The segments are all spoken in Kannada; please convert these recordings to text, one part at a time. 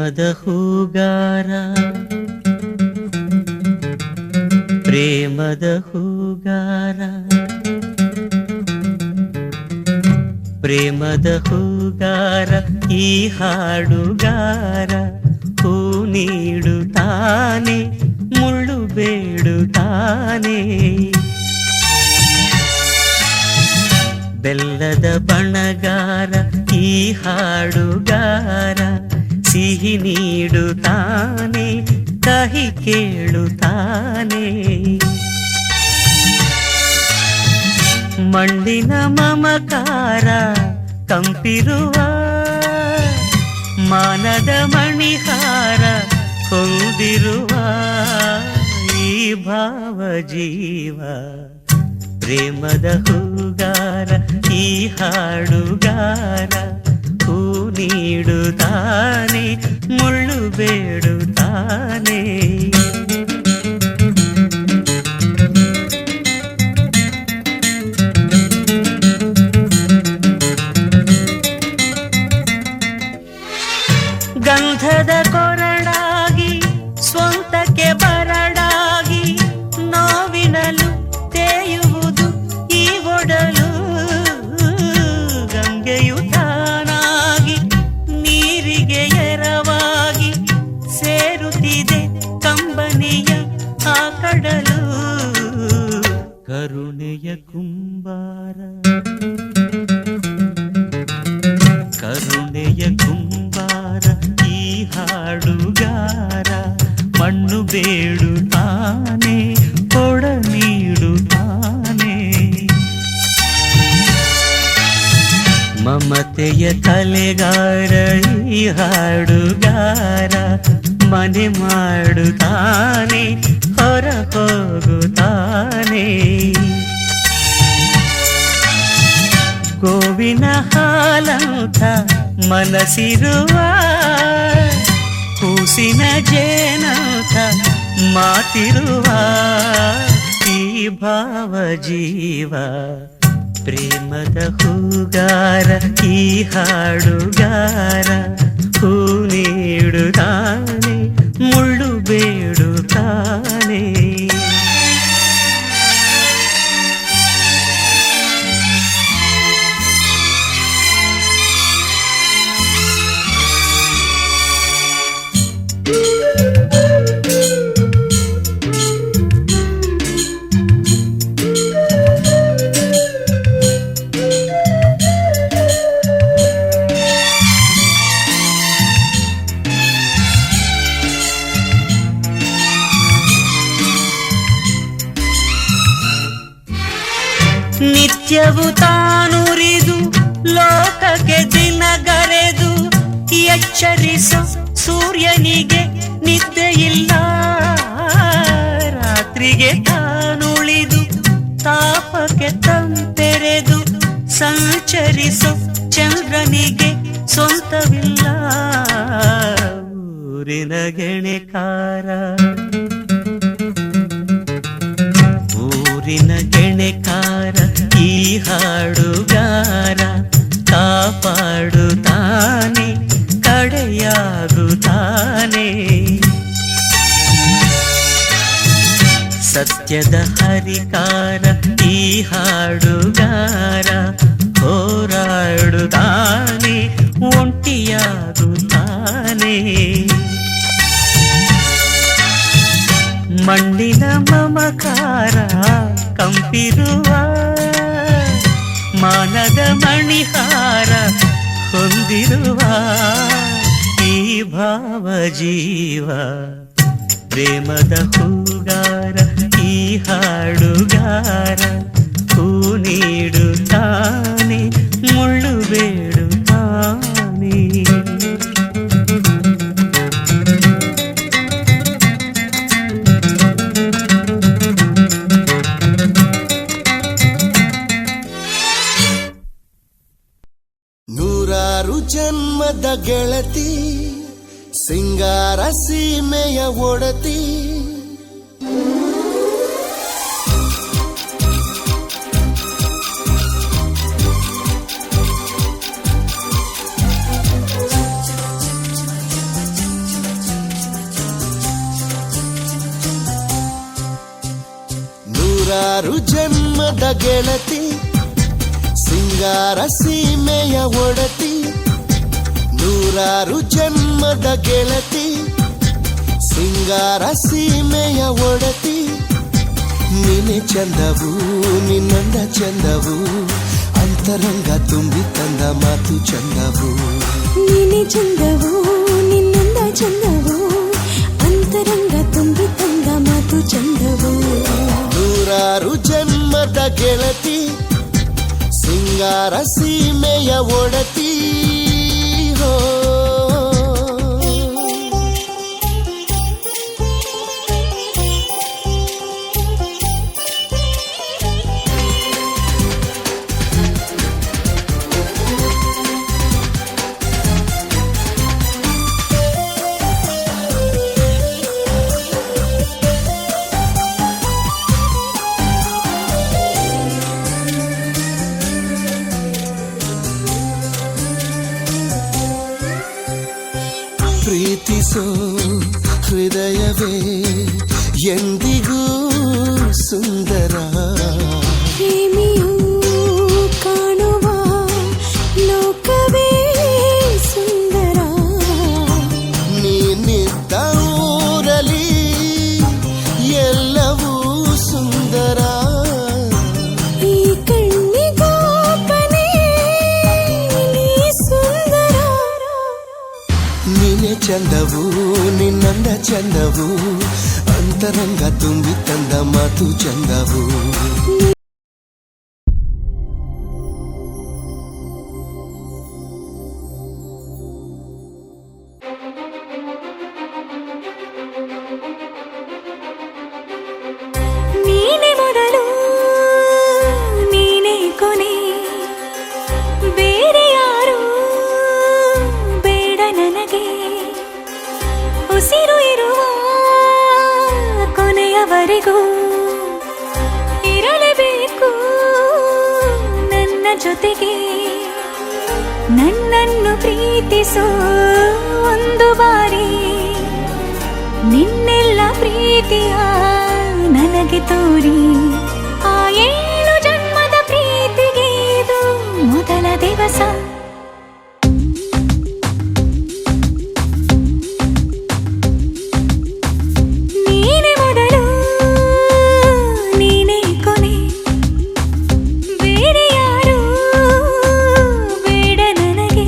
ಪ್ರೇಮದ ಹೂಗಾರ ಪ್ರೇಮದ ಹೂಗಾರ ಪ್ರೇಮದ ಹೂಗಾರ ಈ ಹಾಡುಗಾರ ಹೂ ನೀಡುತ್ತಾನೆ ಮುಳ್ಳು ಬೇಡುತ್ತಾನೆ ಬೆಲ್ಲದ ಬಣಗಾರ ಈ ಹಾಡುಗಾರ ಸಿಹಿ ನೀಡುತ್ತಾನೆ ಕಹಿ ಕೇಳುತ್ತಾನೆ ಮಣ್ಣಿನ ಮಮಕಾರ ಕಂಪಿರುವ ಮಾನದ ಮಣಿಹಾರ ಹೊಂದಿರುವ ಈ ಭಾವ ಜೀವ ಪ್ರೇಮದ ಹೂಗಾರ ಈ ಹಾಡುಗಾರ ಹೂ ನೀಡುತ್ತಾನೆ ಮುಳ್ಳು ಬೇಡುತ್ತಾನೆ ಗಂಧದ ಕೊರಡಾಗಿ ಸ್ವಂತಕ್ಕೆ ಬರಡಾಗಿ ನೋವಿನಲು ತೇಯುವುದು ಈ ಒಡಲು ಗಂಗೆಯು ತಾನಾಗಿ ನೀರಿಗೆ ಎರವಾಗಿ ಸೇರುತ್ತಿದೆ ಕಂಬನಿಯ ಆ ಕಡಲು ಕರುಣೆಯ ಕುಂಬಾರ ಕರುಣೆಯ ಕುಂಬಾರ ಈ ಹಾಡುಗಾರ ಮಣ್ಣು ಬೇಡುತ್ತಾನೆ ಕೊಡ ನೀಡುತ್ತಾನೆ ಮಮತೆಯ ಕಲೆಗಾರ ಈ ಹಾಡುಗಾರ ಮನೆ ಮಾಡುತ್ತಾನೆ ಹೊರ ಹೋಗುತ್ತಾನೆ ಗೋವಿನ ಹಾಲಂಥ ಮನಸ್ಸಿರುವ ಕೂಸಿನ ಜೇನಂಥ ಮಾತಿರುವ ಈ ಭಾವ ಜೀವ ಪ್ರೇಮದ ಹೂಗಾರ ಈ ಹಾಡುಗಾರ ಹೂ ನೀಡುತ್ತಾನೆ ಮುಳ್ಳು ಬೇಡುತ್ತಾನೆ ನಿತ್ಯವು ತಾನುರಿದು ಲೋಕಕ್ಕೆ ದಿನಗರೆದು ಎಚ್ಚರಿಸೋ ಸೂರ್ಯನಿಗೆ ನಿದ್ದೆಯಿಲ್ಲ ರಾತ್ರಿಗೆ ತಾನುಳಿದು ತಾಪಕ್ಕೆ ತಂತೆರೆದು ಸಂಚರಿಸೋ ಚಂದ್ರನಿಗೆ ಸ್ವಂತವಿಲ್ಲ ಊರಿನ ಗೆಣೆಕಾರ ಊರಿನ ಗೆಣೆಕಾರ ಈ ಹಾಡುಗಾರ ಕಾಪಾಡುತ್ತಾನೆ ಕಡೆಯಾಗುತ್ತಾನೆ ಸತ್ಯದ ಹರಿಕಾರ ಈ ಹಾಡುಗಾರ ಹೋರಾಡುತ್ತಾನೆ ಒಂಟಿಯಾಗುತ್ತಾನೆ ಮಣ್ಣಿನ ಮಮಕಾರ ಕಂಪಿರುವ ಮಾನದ ಮಣಿಹಾರ ಹೊಂದಿರುವ ಈ ಭಾವ ಜೀವ ಪ್ರೇಮದ ಹೂಗಾರ ಈ ಹಾಡುಗಾರ ಹೂ ನೀಡುತ್ತಾನೆ ಮುಳ್ಳು ಬೇಡುತ್ತಾನೆ ನೂರಾರು ಜನ್ಮದ ಗೆಳತಿ ಸಿಂಗಾರ ಸೀಮೆಯ ಒಡತಿ ನೂರಾರು ಜನ್ಮದ ಗೆಳತಿ ಸಿಂಗಾರ ಸೀಮೆಯ ಒಡತಿ ನೂರಾರು ಜನ್ಮದ ಗೆಳತಿ ಸಿಂಗಾರ ಸೀಮೆಯ ಒಡತಿ ನೀನೆ ಚಂದವು ನಿನ್ನಂದ ಚಂದವು ಅಂತರಂಗ ತುಂಬಿ ತಂದ ಮಾತು ಚಂದವು ನೀನೆ ಚಂದವು ನಿನ್ನಂದ ಚಂದವು ಅಂತರಂಗ ತುಂಬಿ ತಂದ ಮಾತು ಚಂದವು ನೂರಾರು ಜನ್ಮದ ಗೆಳತಿ ಸಿಂಗಾರ ಸೀಮೆಯ ಒಡತಿ ಹೋ ಪ್ರೀತಿಸೋ ಹೃದಯವೇ ಎಂದಿಗೂ ಸುಂದರ ಪ್ರೇಮಿಯು ಕಾಣುವ ಲೋಕವೇ ಸುಂದರ ನೀನಿದ್ದ ಊರಲಿ ಎಲ್ಲವೂ ಸುಂದರ ಈ ಕಣ್ಣಿಗೋಪನೆ ನೀ ಸುಂದರ ನೀನೆ ಚಂದವು ನಿನ್ನಂದ ಚಂದವು ಅಂತರಂಗ ತುಂಬಿ ತಂದ ಮಾತು ಚಂದವು ನೀನೆ ಮೊದಲು ನೀನೆ ಕೊನೆ ಬೇರೆ ಯಾರು ಬೇಡ ನನಗೆ ಉಸಿರು ಇರುವ ಕೊನೆಯವರೆಗೂ ಇರಲೇಬೇಕು ನನ್ನ ಜೊತೆಗೆ ನನ್ನನ್ನು ಪ್ರೀತಿಸೋ ಒಂದು ಬಾರಿ ನಿನ್ನೆಲ್ಲ ಪ್ರೀತಿಯ ನನಗೆ ತೋರಿ ಆ 7 ಜನ್ಮದ ಪ್ರೀತಿಗೆ ಇದು ಮೊದಲ ದಿವಸ ನೀನೆ ಮೊದಲು ನೀನೆ ಕೊನೆ ಬೇರೆ ಯಾರು ಬೇಡ ನನಗೆ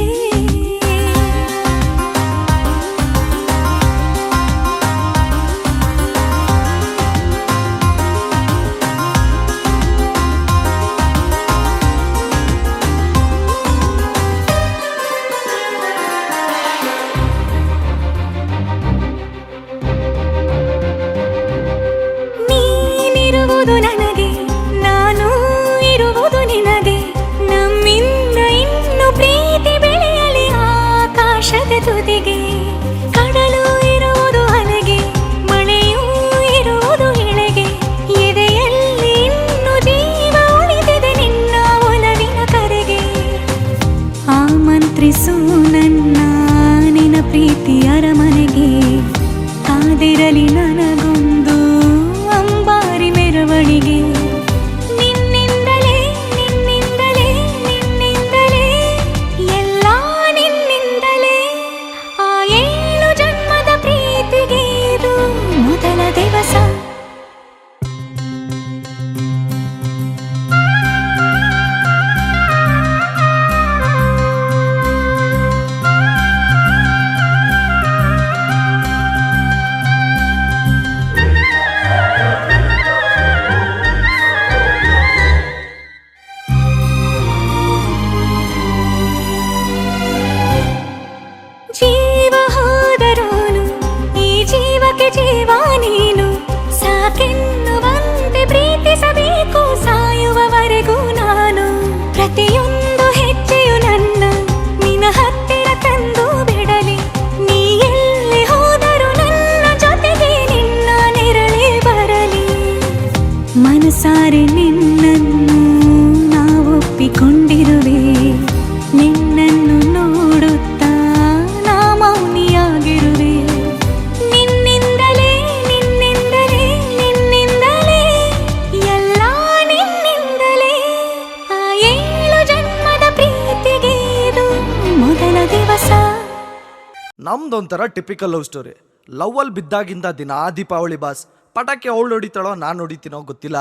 ನಮ್ದೊಂಥರ ಟಿಪಿಕಲ್ ಲವ್ ಸ್ಟೋರಿ. ಲವ್ವಲ್ಲಿ ಬಿದ್ದಾಗಿಂದ ದಿನಾ ದೀಪಾವಳಿ ಬಾಸ್. ಪಟಾಕಿ ಅವಳು ಹೊಡಿತಾಳೋ ನಾನು ಹೊಡಿತೀನೋ ಗೊತ್ತಿಲ್ಲ,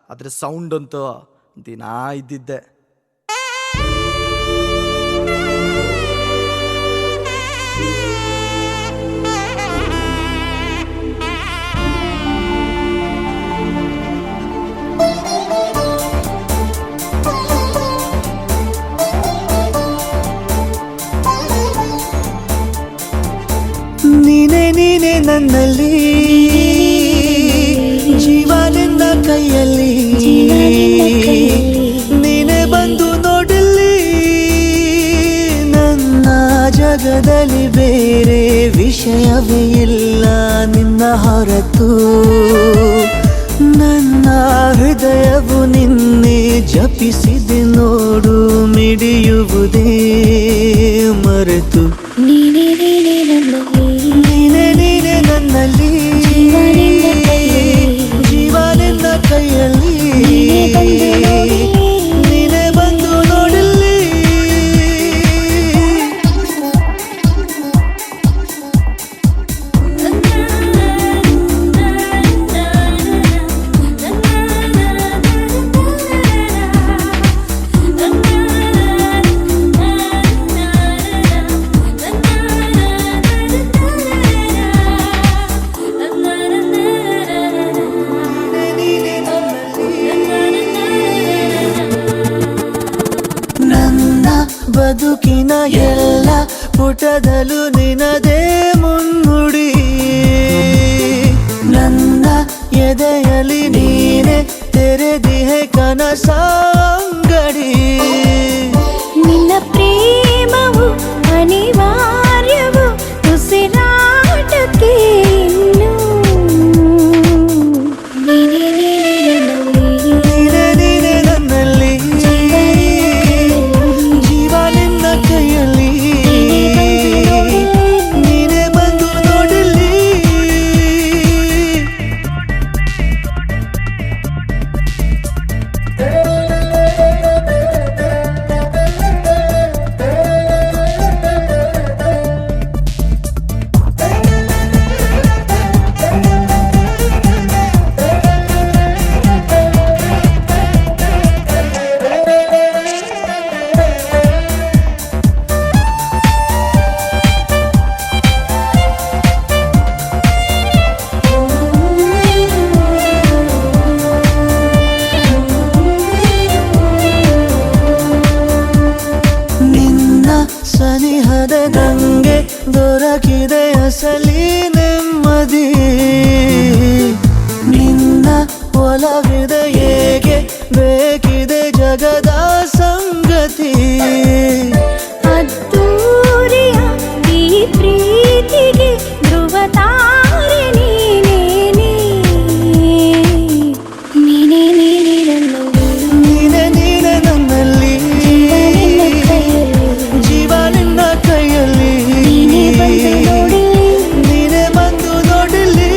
ಆದರೆ ಸೌಂಡ್ ಅಂತೂ ದಿನಾ ಇದ್ದಿದ್ದೆ. ನೀನೆ ನನ್ನಲ್ಲಿ ಜೀವ ನಿನ್ನ ಕೈಯಲ್ಲಿ, ನೀನೆ ಬಂದು ನೋಡಲಿ ನನ್ನ ಜಗದಲ್ಲಿ ಬೇರೆ ವಿಷಯವೇ ಇಲ್ಲ ನಿನ್ನ ಹೊರತು. ನನ್ನ ಹೃದಯವು ನಿನ್ನೆ ಜಪಿಸಿದೆ ನೋಡು ಮಿಡಿಯುವುದೇ ಮರೆತು. ನೀನೆ ನನ್ನಲ್ಲಿ ಜೀವ ನಿನ್ನ ಕೈಯಲ್ಲಿ, ನೀನೆ ಬಂದು ನೋಡಲಿ. ಬದುಕಿನ ಎಲ್ಲ ಪುಟದಲ್ಲೂ ನಿನದೇ ಮುನ್ನುಡಿ, ನನ್ನ ಎದೆಯಲ್ಲಿ ನೀನೆ ತೆರೆದಿಹೆ ಕನಸಂಗಡಿ. ನಿನ್ನ ಪ್ರೇಮವು ಅನಿವಾರ್ಯವು ಉಸಿರಾಟಕ್ಕೆ ಇನ್ನು. ನೀನೆ ನನ್ನಲ್ಲಿ ಜೀವ ನಿನ್ನ ಕೈಯಲ್ಲಿ, ನೀನೆ ಬಂದು ನೋಡಲಿ. ಸನಿಹದ ನಂಗೆ ದೊರಕಿದೆ ಅಸಲಿ ನೆಮ್ಮದಿ, ನಿನ್ನ ಒಲವಿದೆ ಹೇಗೆ ಬೇಕಿದೆ ಜಗದ ಸಂಗತಿ. ಅದ್ದೂರಿಯ ಈ ಪ್ರೀತಿಗೆ ಧ್ರುವ ತಾರೆ ನೀನೇ ನನ್ನಲ್ಲಿ ಜೀವ ನಿನ್ನ ಕೈಯಲ್ಲಿ, ನೀನೆ ಬಂದು ನೋಡಲಿ.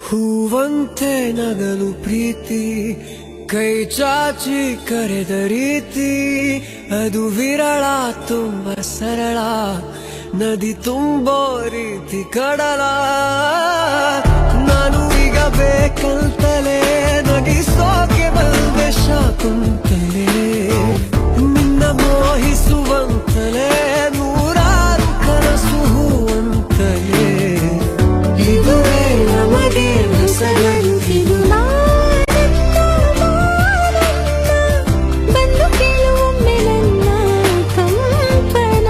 ಹೂವಂತೆ ನಗಲು ಪ್ರೀತಿ ಕೈ ಚಾಚಿ ಕರೆದ ರೀತಿ ಅದು ವಿರಳ ತುಂಬ ಸರಳ ನದಿ ತುಂಬೋ ರೀತಿ ಕಡಲ ನಾನು ಈಗ ಬೇಕಂತಲೇ ನಗಿಸೋಕೆ ಬಂದೆ ಶಾಕುಂತಲೇ ನಿನ್ನ ಮೋಹಿಸುವಂತಲೇ ನೂರಾರು ಕನಸು ಹೂವಂತಲೇ ಇದುವೇ ನಮಗೆ ಹೊಸಗರು ಇದು ಬಂದು ಕೇಳುವೊಮ್ಮೆ ನನ್ನ ಕಂಪನ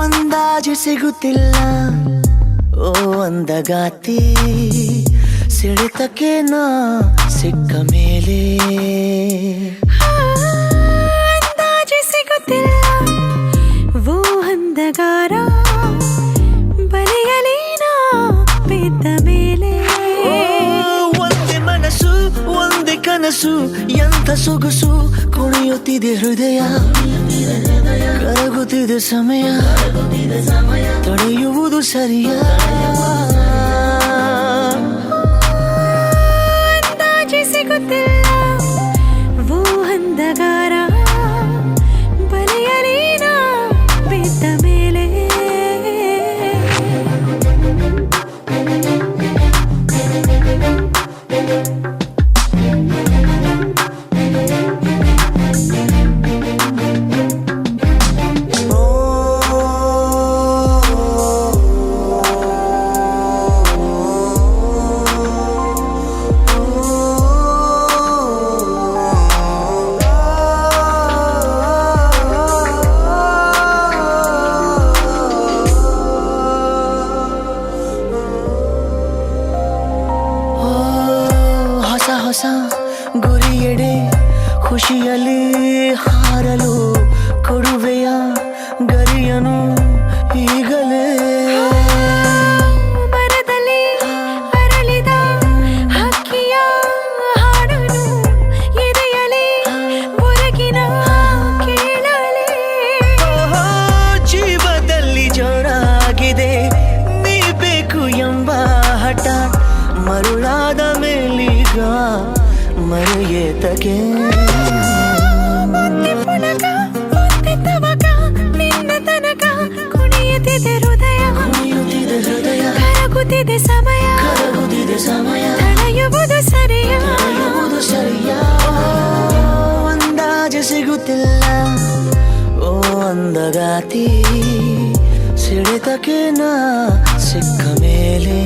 ಅಂದಾಜು ಸಿಗುತ್ತಿಲ್ಲ ಓ ಅಂದಗಾತಿ ಸಿಡಿತಕ್ಕೆ ನಾ ಸಿಕ್ಕ ಮೇಲೆ ಅಂದಾಜು ಸಿಗುತ್ತಿಲ್ಲ ಓ ಅಂಧಗಾರ ಬಲೆಯಲೇನ ಬಿದ್ದ ಮೇಲೆ ಒಂದೇ ಮನಸ್ಸು ಒಂದೇ ಕನಸು ಎಂಥ ಸೊಗಸು ಕುಣಿಯುತ್ತಿದೆ ಹೃದಯ ಕರಗುತ್ತಿದೆ ಸಮಯ ತಡೆಯುವುದು ಸರಿಯ ಅಂದಾಜು ಸಿಗುತ್ತಿಲ್ಲ ಓ ಅಂಧಗಾರ ಬಲೆಯಲೇನ ಬಿದ್ದ ಮೇಲೆ ಹೊಸ ಗುರಿಯೆಡೆ ಖುಷಿಯಲ್ಲಿ ಹಾರಲು ಕೊಡುವೆಯ ಗರಿಯನು ಈಗಲೇ ಮರದಲ್ಲಿ ಅರಳಿದ ಹಕ್ಕಿಯ ಹಾಡನು ಎದೆಯಲಿ ಹೊರಗಿನ ಕೇಳಲೇ ಜೀವದಲ್ಲಿ ಜೋರಾಗಿದೆ ನೀ ಬೇಕು ಎಂಬ ಹಠ ಮರುಳಾದ ಮೇಲೀಗ ಮರೆಯೇತಕ್ಕೆ ಮತ್ತೆ ಪುಳಕ ಮತ್ತೆ ತವಕ ನಿನ್ನ ತನಕ ಕುಣಿಯುತ್ತಿದೆ ಹೃದಯ ಕರಗುತ್ತಿದೆ ಸಮಯ ತಡೆಯುವುದು ಸರಿಯ ಅಂದಾಜು ಸಿಗುತ್ತಿಲ್ಲ ಓ ಅಂದಗಾತಿ ಸಿಡಿತಕ್ಕೆ ನಾ ಸಿಕ್ಕ ಮೇಲೆ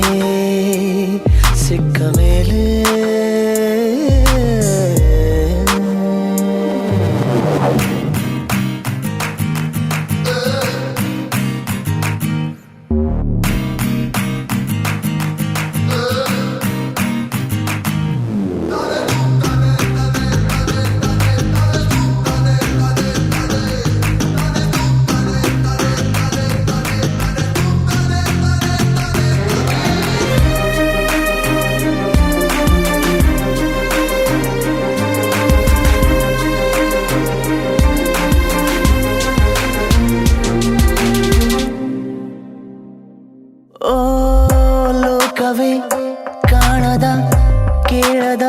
ಓ ಲೋಕವೇ ಕಾಣದ ಕೇಳದ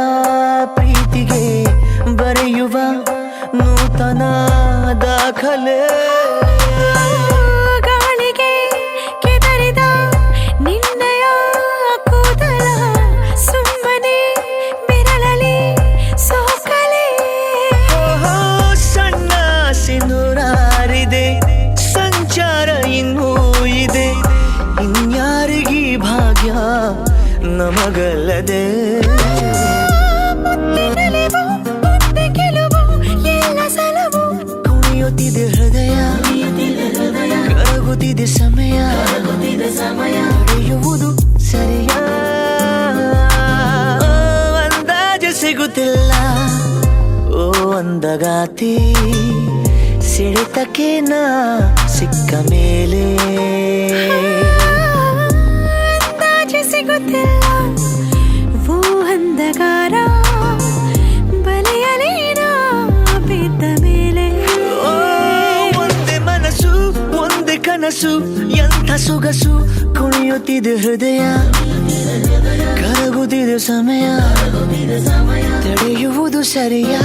ಪ್ರೀತಿಗೆ ಬರೆಯುವ ನೂತನ ದಾಖಲೆ ಗಾಳಿಗೆ ಕೆದರಿದ ನಿನ್ನಯ ಕೂದಲ ಸುಮ್ಮನೆ ಬೆರಳಲಿ ಸೋಕಲೆ ಸಣ್ಣ ಸಿನುರಾರಿದೆ ಸಂಚಾರ ಇನ್ನೂ ಇದೆ ಇನ್ಯಾರಿಗೀ ಭಾಗ್ಯ ನಮಗಲ್ಲದೆ ಕುಣಿಯುತ್ತಿದೆ ಹೃದಯ ಕರಗುತ್ತಿದೆ ಕರಗುತ್ತಿದೆ ಸಮಯ ನಡೆಯುವುದು ಸರಿಯ ಅಂದಾಜು ಸಿಗುತ್ತಿಲ್ಲ ಓ ಅಂದಗಾತಿ ಸಿಡಿತಕ್ಕೆ ನಾ ಸಿಕ್ಕ ಮೇಲೆ ಅಂದಾಜು ಸಿಗುತ್ತಿಲ್ಲ ಓ ಅಂಧಕಾರ ಬಲೆಯಲೇನ ಬಿದ್ದ ಮೇಲೆ ಒಂದೇ ಮನಸ್ಸು ಒಂದೇ ಕನಸು ಎಂಥ ಸೊಗಸು ಕುಣಿಯುತ್ತಿದೆ ಹೃದಯ ಕರಗುತ್ತಿದೆ ಸಮಯ ತಡೆಯುವುದು ಸರಿಯಾ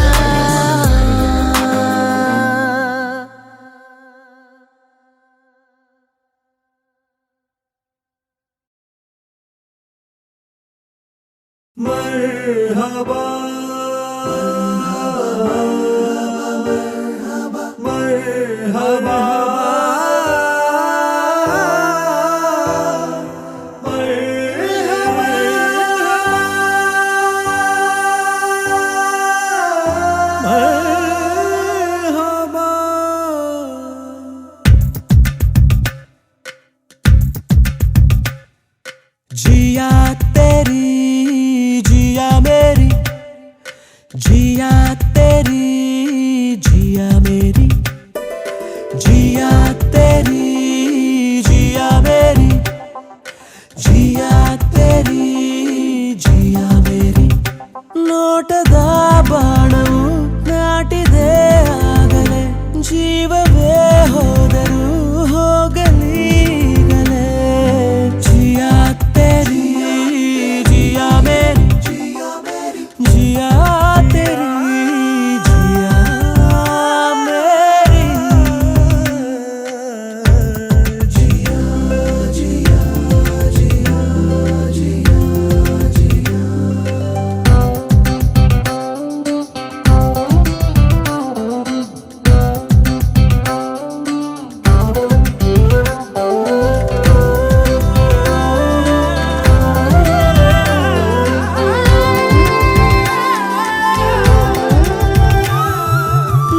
मरहबा मरहबा जिया तेरी जिया मेरी जिया तेरी जिया मेरी जिया तेरी जिया मेरी जिया तेरी जिया मेरी ನೋಟದ ಬಾಣವು ನಾಟಿದೆ ಆಗಲೇ ಜೀವವೇ ಹೋದರೂ ಹೋಗಲೀಗಲೇ ಜಿಯಾ तेरी जिया मेरी जिया तेरी जिया मेरी जिया जिया जिया जिया जिया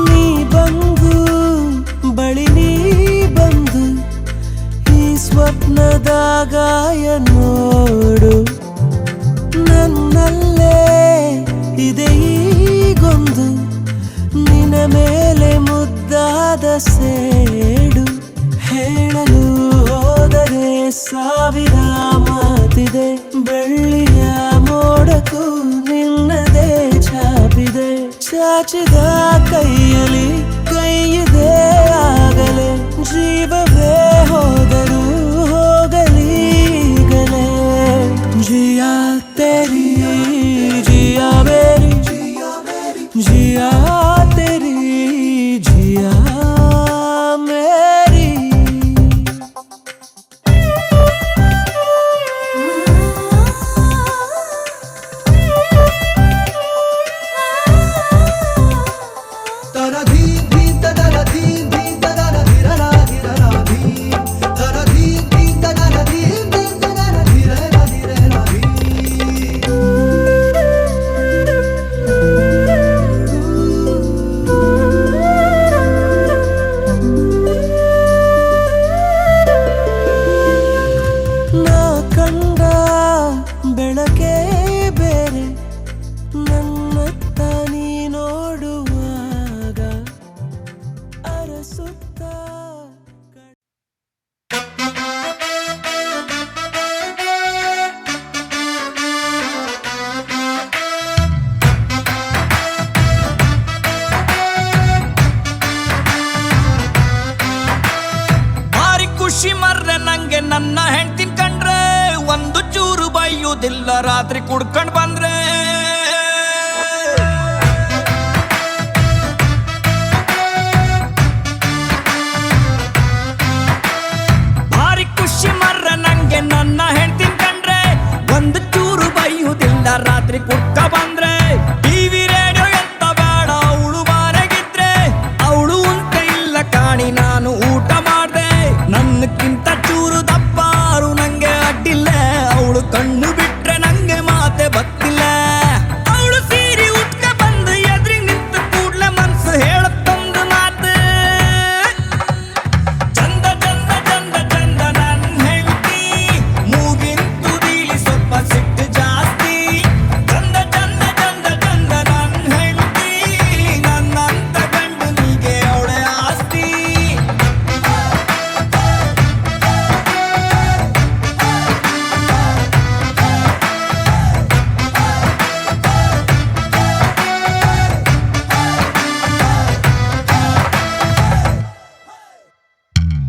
ನೀ ಬಂದು ಬಳಿ ನೀ ಬಂದು ಈ ಸ್ವಪ್ನದ ಗಾಯ ನೋಡು ನನ್ನಲ್ಲೇ ಇದೆ ಈಗೊಂದು ನಿನ್ನ ಮೇಲೆ ಮುದ್ದಾದ ಸೇಡು ಹೇಳಲು ಹೋದರೆ ಸಾವಿರ ಮಾತಿದೆ ಬೆಳ್ಳಿಯ ಮೋಡಕ್ಕೂ ನಿನ್ನದೇ ಛಾಪಿದೆ ಚಾಚಿದ ಕೈಯಲ್ಲಿ ಕೈಯಿದೆ ಆಗಲೇ ಜೀವವೇ ಹೋದರೂ ಹೋಗಲೀಗಲೇ ಜಿಯಾ तेरी जिया मेरी जिया तेरी जिया मेरी तरा धी धी तरा धी धी तरा धीरा धीरा धी तरा धी धी तरा धी धी तरा धीरा धीरा धी ನಾ ಕಂಡ ಬೆಳಕೆ ಬೇರೆ ನನ್ನತ್ತ ನೀ ನೋಡುವಾಗ ಅರಸುತ್ತ ಭಾರಿ ಖುಷಿ ಮರ್ರೆ ನಂಗೆ ನನ್ನ ಹೆಂಡ್ತಿನ್ ಕಂಡ್ರೆ ಒಂದು ಚೂರು ಬೈಯುವುದಿಲ್ಲ ರಾತ್ರಿ ಕುಡ್ಕೊಂಡ್ ಬಂದ್ರೆ ಭಾರಿ ಖುಷಿ ಮರ್ರೆ ನಂಗೆ ನನ್ನ ಹೆಂಡ್ತಿನ್ ಕಂಡ್ರೆ ಒಂದು ಚೂರು ಬೈಯುವುದಿಲ್ಲ ರಾತ್ರಿ ಕುಡ್ಕ ಬಂದ್ರೆ ಟಿವಿ ರೇಡಿಯೋ ಎಂತ ಬೇಡ ಅವಳು ಮನೆಗಿದ್ರೆ ಅವಳು ಅಂತ ಇಲ್ಲ ಕಾಣಿ ನಾನು ಊಟ ಮಾಡ್ದೆ ನನ್ನಕ್ಕಿಂತ ಚೂರು ದಪ್ಪಾರು ನಂಗೆ ಅಡ್ಡಿಲ್ಲ ಅವಳು ಕಣ್ಣು ಬಿಟ್ರೆ ನಂಗೆ ಮಾತೆ ಬತ್ತಿಲ್ಲ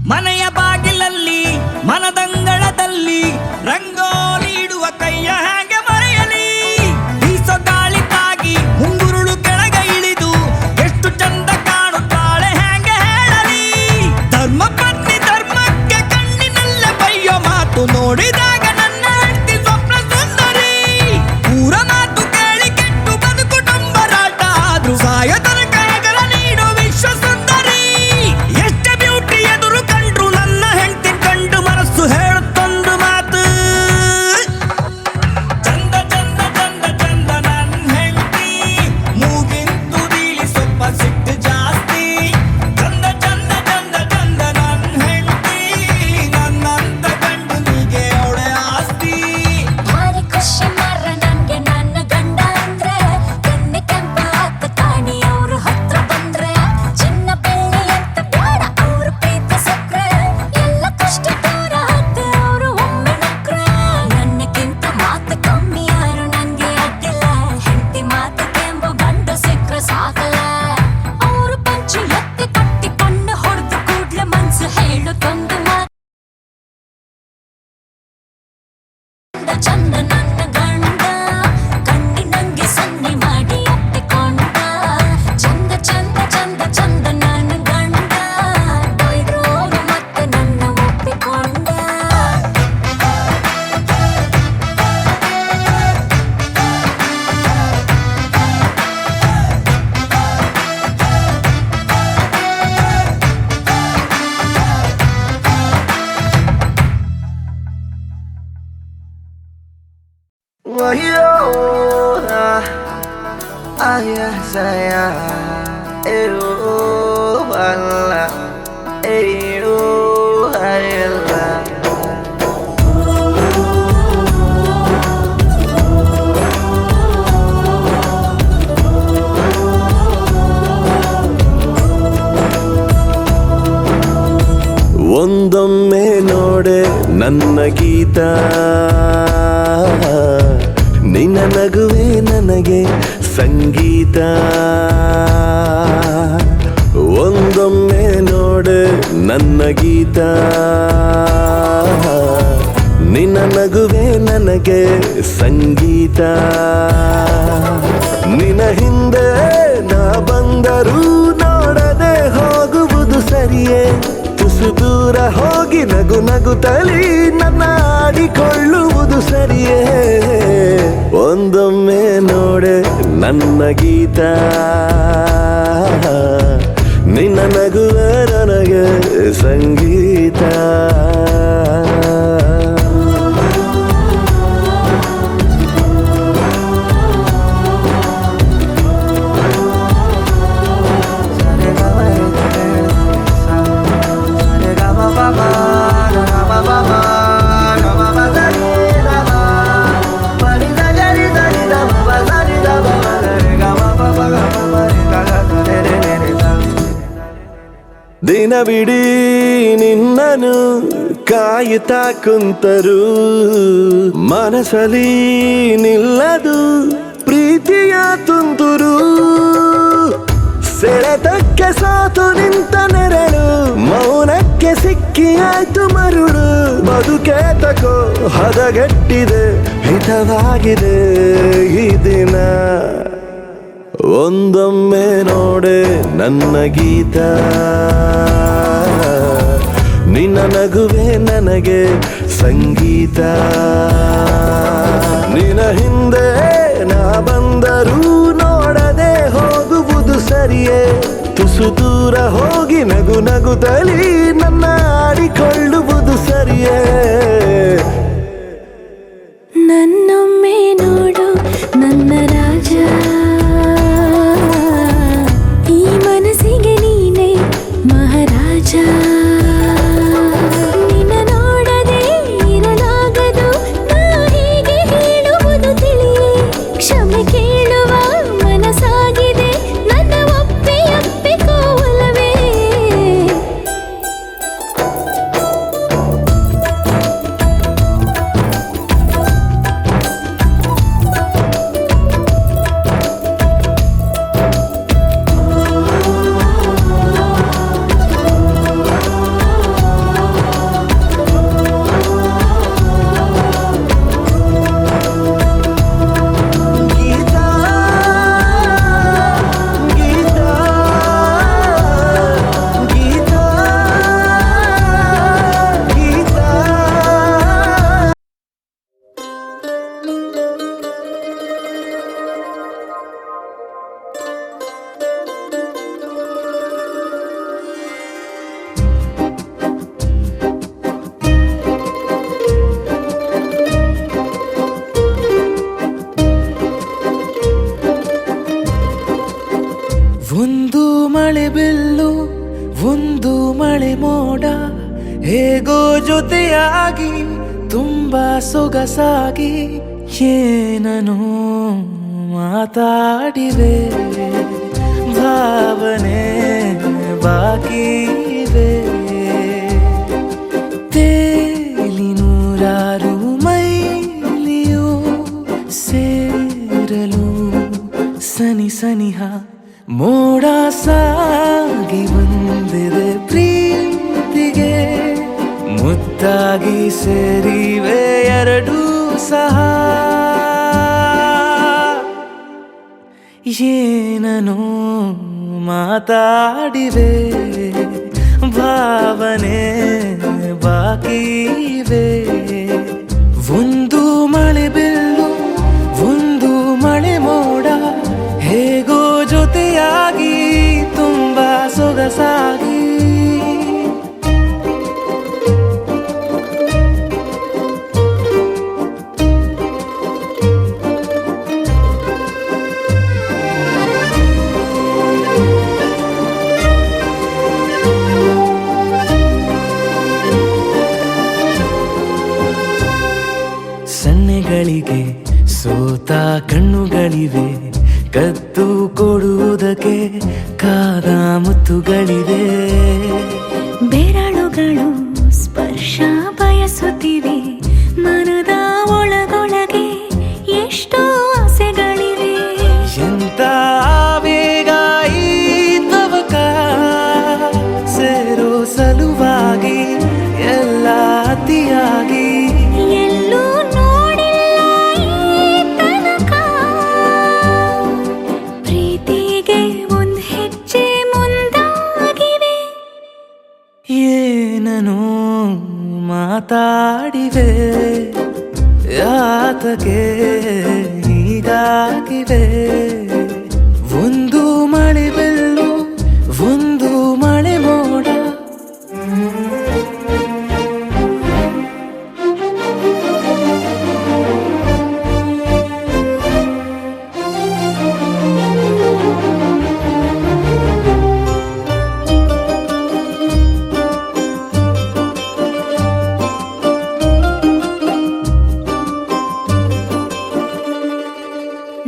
ಮನೆಯ ಬಾಗಿಲಲ್ಲಿ ಮನದಂಗಳದಲ್ಲಿ ರಂಗೋಲಿ ಇಡುವ ಕೈಯ ಹೇಗೆ ಮರೆಯಲಿ ಬೀಸೋ ಗಾಳಿ ತಾಗಿ ಮುಂಗುರುಳು ಕೆಳಗೆ ಇಳಿದು ಎಷ್ಟು ಚಂದ ಕಾಣುತ್ತಾಳೆ ಹೇಗೆ ಹೇಳಲಿ ಧರ್ಮ ಪತ್ನಿ ಧರ್ಮಕ್ಕೆ ಕಣ್ಣಿನಲ್ಲೇ ಬೈಯೋ ಮಾತು ನೋಡಿದಾಗ ನನ್ನ ಹೆಂಡತಿ ಸ್ವಪ್ನ ಸುಂದರಿ ಪೂರ ಮಾತು ಕೇಳಿ ಕೆಟ್ಟು ಬದುಕು ಡಂಬರಾಟ ಆದ್ರೂ ಸಾಯ ತನಕ ಹೆಗಲ ನೀಡೋ ವಿಶ್ವ ಸುಂದರಿ ಎಷ್ಟೇ ಬ್ಯೂಟಿ ಎದುರು ಕಂಡ್ರು ನನ್ನ ಹೆಂಡತಿ ಕಂಡು ಮನಸ್ಸು ಹೇಳುತ್ತೊಂದು ಮಾತು ಚಂದ ಚಂದ ಚಂದ ಚಂದ ನನ್ನ ಹೆಂಡತಿ ಮೂಗಿಂತು ದೀಲಿ ಸ್ವಲ್ಪ ಸಿಟ್ಟು ಜಾಸ್ತಿ ಚಂದ ಚಂದ ಚಂದ ಚಂದ ನನ್ನ ಹೆಂಡತಿ ನನ್ನಂತ ಗಂಡು ನೀಗೆ ಅವಳೆ ಆಸ್ತಿ ಭಾರಿ ಖುಷಿ ಮಾರ್ರ ನನ್ಗೆ ನನ್ನ ಗಂಡ ಅಂದ್ರೆ ಕೆನ್ನೆ ಕೆಂಪ ಹಾಕ ಕಾಣಿ ಅವ್ರು ಹತ್ರ ಬಂದ್ರೆ ಚಿನ್ನ ಬೆಳ್ಳಿ ಅಂತ ಬೇಡ ಅವ್ರ ಪ್ರೀತಿ ಸಕ್ರೆ ಎಲ್ಲ ಕಷ್ಟ ದೂರ ಹಾಕ ಅವ್ರು ಒಮ್ಮೆ ನಕ್ರೆ ನನ್ನಕ್ಕಿಂತ ಮಾತು ಕಮ್ಮಿ ಯಾರು ನಂಗೆ ಅಡ್ಡಿಲ್ಲ ಹೆಂಡತಿ ಮಾತು ಕೆಂಬು ಗಂಡು ಸಿಕ್ರೆ ಸಾಕಲ್ಲ ಅವ್ರು ಪಂಚಿ ಎತ್ತಿ ಕಟ್ಟಿ ಕಣ್ಣು ಹೊಡೆದು ಕೂಡ್ಲೆ ಮನ್ಸು ಹೇಳುತ್ತೊಂದು ಮಾತು ಚಂದ ನನ್ನ ಗಂಡ ಕಣ್ಣಿನಂಗೆ ಸನ್ನೆ ಮಾಡಿ ಒಪ್ಪಿಕೊಂಡ ಚಂದ ಚಂದ ಚಂದ ಚಂದ ನನ್ನ ಗಂಡ ಬೈದ್ರೋನು ಮತ್ತೆ ನನ್ನ ಒಪ್ಪಿಕೊಂಡ ಒಂದೊಮ್ಮೆ ನೋಡೆ ನನ್ನ ಗೀತ ನಿನ್ನ ನಗುವೆ ನನಗೆ ಸಂಗೀತ ಒಂದೊಮ್ಮೆ ನೋಡೆ ನನ್ನ ಗೀತ ನಿನ್ನ ನಗುವೆ ನನಗೆ ಸಂಗೀತ ನಿನ್ನ ಹಿಂದೆ ನಾ ಬಂದರೂ ನೋಡದೆ ಹೋಗುವುದು ಸರಿಯೇ ತುಸು ದೂರ ಹೋಗಿ ನಗು ನಗುತ್ತಲಿ ನನ್ನ ಆಡಿಕೊಳ್ಳುವುದು ಸರಿಯೇ ಒಂದೊಮ್ಮೆ ನೋಡೆ ನನ್ನ ಗೀತ ನಿನ್ನ ನಗುವೆ ನನಗೆ ಸಂಗೀತ ದಿನವಿಡೀ ನಿನ್ನನು ಕಾಯುತ್ತಾ ಕುಂತರು ಮನಸಲಿ ನಿಲ್ಲದು ಪ್ರೀತಿಯ ತುಂತುರು ಸೆಳೆತಕ್ಕೆ ಸಾತು ನಿಂತ ನೆರಳು ಮೌನಕ್ಕೆ ಸಿಕ್ಕಿ ಆಯ್ತು ಮರುಳು ಬದುಕೆ ತಕೋ ಹದಗೆಟ್ಟಿದೆ ಹಿತವಾಗಿದೆ ಈ ದಿನ ಒಂದೊಮ್ಮೆ ನೋಡೆ ನನ್ನ ಗೀತ ನಿನ್ನ ನಗುವೆ ನನಗೆ ಸಂಗೀತ ನಿನ್ನ ಹಿಂದೆ ನಾ ಬಂದರೂ ನೋಡದೆ ಹೋಗುವುದು ಸರಿಯೇ ತುಸು ದೂರ ಹೋಗಿ ನಗು ನಗುತ್ತಲಿ ನನ್ನ ಆಡಿಕೊಳ್ಳುವುದು ಸರಿಯೇ ನನ್ನೊಮ್ಮೆ ನೋಡು ನನ್ನ ರಾಜ ಈ ಮನಸ್ಸಿಗೆ ನೀನೆ ಮಹಾರಾಜ ನಿನ್ನ ನೋಡದೆ ಇರಲಾಗದು ನಾ ಹೇಗೆ ಹೇಳುವುದು ತಿಳಿಯೇ ಕ್ಷಮೆ ಕೇಳುವ ಮನಸ್ಸಾಗಿದೆ ನನ್ನ ಒಪ್ಪಿಕೋವಲ್ಲವೇ ಮಳೆ ಮೋಡ ಹೇಗೋ ಜೊತೆಯಾಗಿ ತುಂಬಾ ಸೊಗಸಾಗಿ ಏನನೋ ಮಾತಾಡಿವೆ ಭಾವನೆ ಬಾಕಿ ಇವೆ ತೇಲಿ ನೂರಾರು ಮೈಲಿಯೋ ಸೇರಲು ಸನಿ ಸನಿಹ ಮೋಡ ಸಾಗಿ ಬಂದಿದೆ ಪ್ರೀತಿಗೆ ಮುದ್ದಾಗಿ ಸೇರಿವೆ ಎರಡೂ ಸಹ ಏನನೋ ಮಾತಾಡಿವೆ ಭಾವನೆ ಬಾಕಿ ಇವೆ ಒಂದು ಮಳೆ ಬಿಲ್ಲು ಒಂದು ಮಳೆ ಮೋಡ ಹೇಗೋ ಜೊತೆಯಾಗಿ ತುಂಬಾ ಸೊಗಸಾಗಿ ಸನ್ನೆಗಳಿಗೆ ಸೋತ ಕಣ್ಣುಗಳಿವೆ ಕದ್ದು ಕೊಡುವುದಕ್ಕೆ ಕಾದ ಮುತ್ತುಗಳಿವೆ ಬೆರಳುಗಳು ಸ್ಪರ್ಶ ಬಯಸುತ್ತಿವೆ ಮನದ ಒಳಗೊಳಗೆ ಎಷ್ಟೋ ಆಸೆಗಳಿವೆ ಎಂತ ಆವೇಗ ಈ ತವಕ ಸೇರೋ ಸಲುವಾಗಿ ಎಲ್ಲ ಅತಿಯಾಗಿ ಎಲ್ಲೂ ನೋಡಿಲ್ಲ ಈ ತನಕ ಪ್ರೀತಿಗೆ ಒಂದ್ ಹೆಜ್ಜೆ ಮುಂದಾಗಿವೆ ಏನನೋ ಮಾತಾಡಿವೆ ಯಾತಕ್ಕೆ ಹೀಗಾಗಿವೆ ಒಂದು ಮಳೆ ಬೆಲ್ಲು ಒಂದು ಮಳೆ ಮೋಡ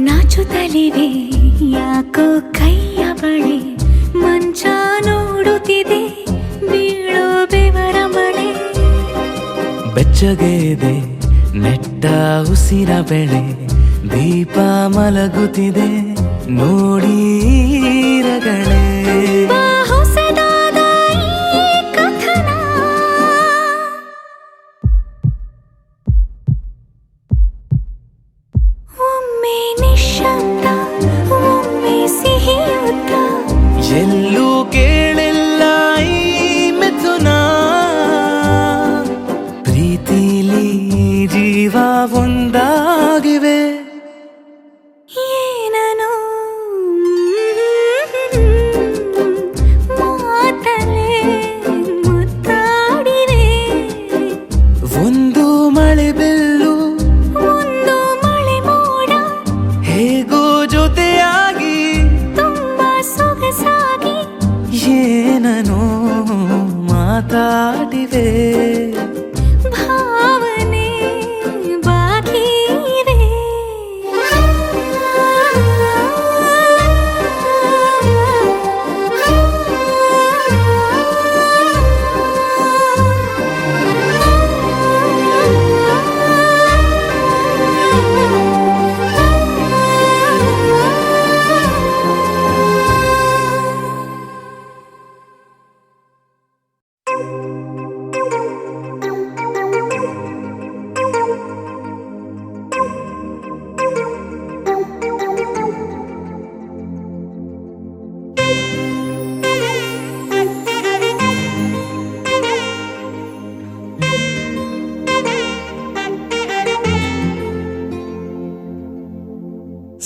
ನಾಚುತ್ತಲಿವೆ ಯಾಕೋ ಕೈಯ ಬಳೆ ಮಂಚ ನೋಡುತ್ತಿದೆ ಬೀಳೋ ಬೆವರ ಮಳೆ ಬೆಚ್ಚಗೆದೆ ನೆಟ್ಟ ಉಸಿರ ಬೆಳೆ ದೀಪ ಮಲಗುತ್ತಿದೆ ನೋಡಿ ರಗಳೆ ಹೊಸದಾದ ಈ ಕಥನ ಒಮ್ಮೆ ನಿಶಬ್ದ ಒಮ್ಮೆ ಸಿಹಿಯುತ್ತ ಎಲ್ಲೂ ಕೇಳಿಲ್ಲ ಈ ಮಿಥುನ ಪ್ರೀತಿಲಿ ಜೀವ ಒಂದಾಗಿವೆ ಏನನೋ ಮಾತಲೇ ಮುತ್ತಾಡಿವೆ ಒಂದು ಮಳೆ ಬೆಲ್ಲು ಒಂದು ಮಳೆ ಮೋಡ ಹೇಗೋ ಜೊತೆಯಾಗಿ ತುಂಬಾ ಸೊಗಸಾಗಿ ಏನನೋ ಮಾತಾಡಿವೆ ಭಾವನೆ ಬಾಕಿ ಇವೆ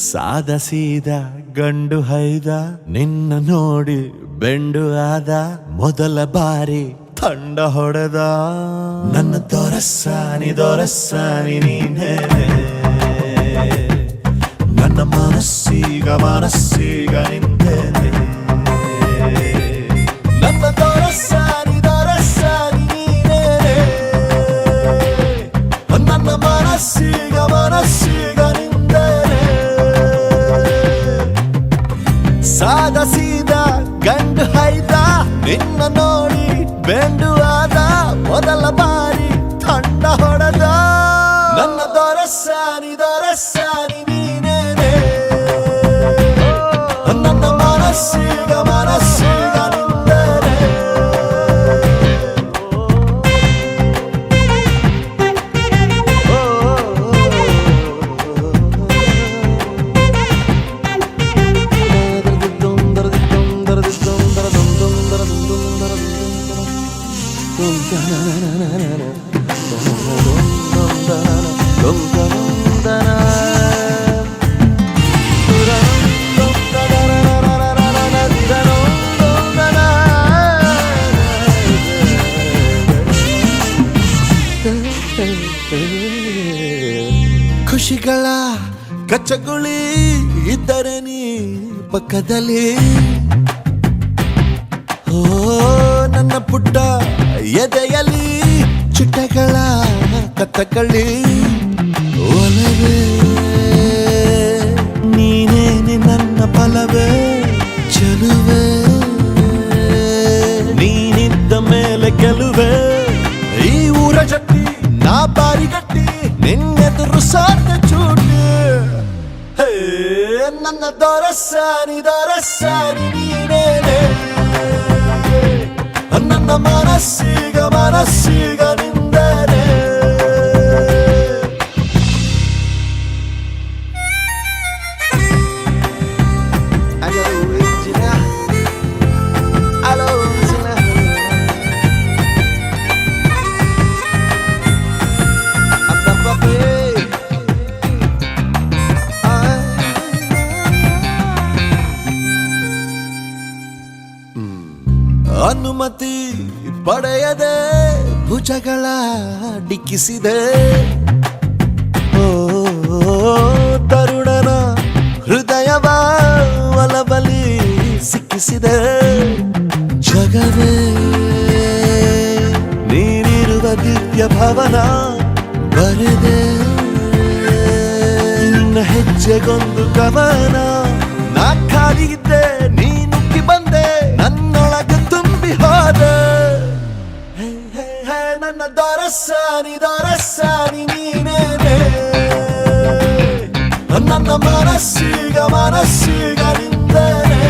ಸಾದ ಸೀದ ಗಂಡು ಹೈದ ನಿನ್ನ ನೋಡಿ ಬೆಂಡು ಆದ ಮೊದಲ ಬಾರಿ ತಂಡ ಹೊಡೆದ ನನ್ನ ದೊರಸ್ಸಾನಿ ನೀನೇ ನನ್ನ ಮನಸ್ಸೀಗ ನಿಂದೆ ನನ್ನ ದೊರಸ್ಸಾನಿ ಬೆಂಡು ಆದ ಮೊದಲ ಬಾರಿ ತಂಡ ಹೊಡೆದ ನನ್ನ ದೊರಸಾನಿ ನೀನೇನೆ ನನ್ನ ಮನಸ್ಸೀಗ ನಿಂದರೆ ಖುಷಿಗಳ ಕಚ್ಚಗುಳಿ ಇದ್ದರೆ ನೀ ಪಕ್ಕದಲ್ಲಿ ಓ ನನ್ನ ಪುಟ್ಟ ಎದೆಯಲ್ಲಿ ಚಿಟ್ಟಗಳ ಕತ್ತಕಳ್ಳಿ ಒಲವೇ ನೀನೇನೆ ನನ್ನ ಫಲವೇ ಚೆಲುವೆ ನೀನಿದ್ದ ಮೇಲೆ ಗೆಲುವೆ ಈ ಊರ ಜಟ್ಟಿ ನಾ ಬಾರಿಗಟ್ಟಿ ನಿನ್ನೆದುರು ಸಾಧ್ಯ ಚೂಟಿ ಹೇ ನನ್ನ ದೊರಸಾನಿ ನೀನೇನೆ ನನ್ನ ಮನಸ್ಸೀಗ ನಿಂದರೆ ಅನುಮತಿ ಪಡೆಯದೆ ಭುಜಗಳ ಡಿಕ್ಕಿಸಿದೆ ಓ ತರುಣನ ಹೃದಯವ ಒಲಬಲಿ ಸಿಕ್ಕಿಸಿದೆ ಜಗವೇ ನೀನಿರುವ ದಿವ್ಯ ಭವನ ಬರೆದೆ ನಿನ್ನ ಹೆಜ್ಜೆಗೊಂದು ಕವನ ನಾ ಖಾಲಿಯಿದ್ದೆ ನೀ ನುಗ್ಗಿ ಬಂದೆ ನನ್ನೊಳಗೆ ತುಂಬಿ ಹೋದೆ ನನ್ನ ದೊರಸಾನಿ ನೀನೇನೆ ನನ್ನ ಮನಸ್ಸೀಗ ನಿಂದರೆ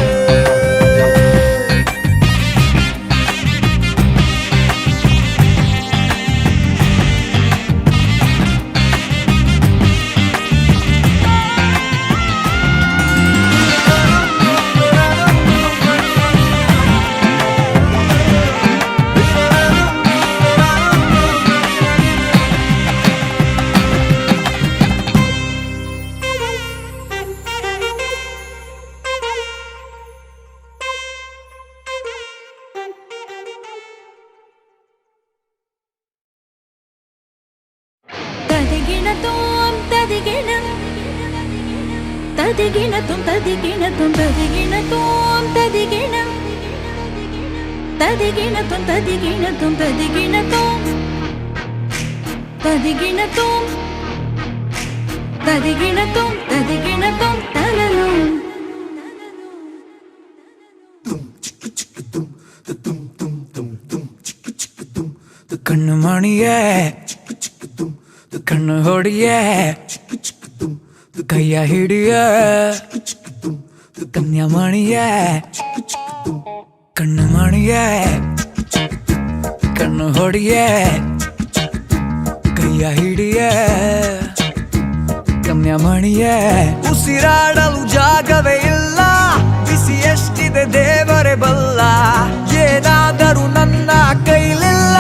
ಕಣ್ಣು ಮಣಿಯೇ ಕಣ್ಣು ಹೊಡಿಯೇ ಕೈಯ ಹಿಡಿಯ ಕನ್ಯಾಮಣಿಯೇ ಕಣ್ಣು ಮಣಿಯೇ ಕಣ್ಣು ಹೊಡಿಯೇ ಕೈಯ ಹಿಡಿಯ ಕನ್ಯಾಮಣಿಯೇ ಉಸಿರಾಡಲು ಜಾಗವೇ ಇಲ್ಲ ಬಿಸಿ ಎಷ್ಟಿದೆ ದೇವರೇ ಬಲ್ಲ ಏನಾದರೂ ನನ್ನ ಕೈಲಿಲ್ಲ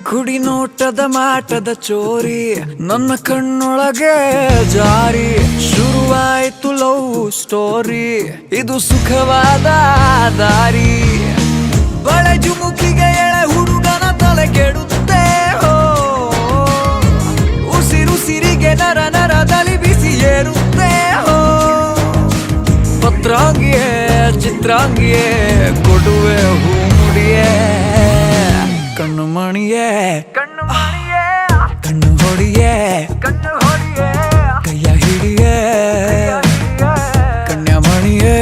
ಕುಡಿ ನೋಟದ ಮಾಟದ ಚೋರಿ ನನ್ನ ಕಣ್ಣೊಳಗೆ ಜಾರಿ ಶುರುವಾಯ್ತು ಲವ್ ಸ್ಟೋರಿ ಇದು ಸುಖವಾದ ದಾರಿ ಬಳೆ ಜುಮುಕಿಗೆ ಎಳೆ ಹುಡುಗನ ತಲೆ ಕೆಡುತ್ತೆ ಹೋ ಉಸಿರುಸಿರಿಗೆ ನರ ನರದಲ್ಲಿ ಬಿಸಿ ಏರುತ್ತೆ ಹೋ ಪತ್ರಾಂಗಿಯೇ ಚಿತ್ರಾಂಗಿಯೇ ಕೊಡುವೆ ಹೂ ಮುಡಿಯೇ ಕಣ್ಣು ಮಣಿಯೇ ಕಣ್ಣು ಹೊಡಿಯೇ ಕೈಯ ಹಿಡಿಯೇ ಕನ್ಯಾಮಣಿಯೇ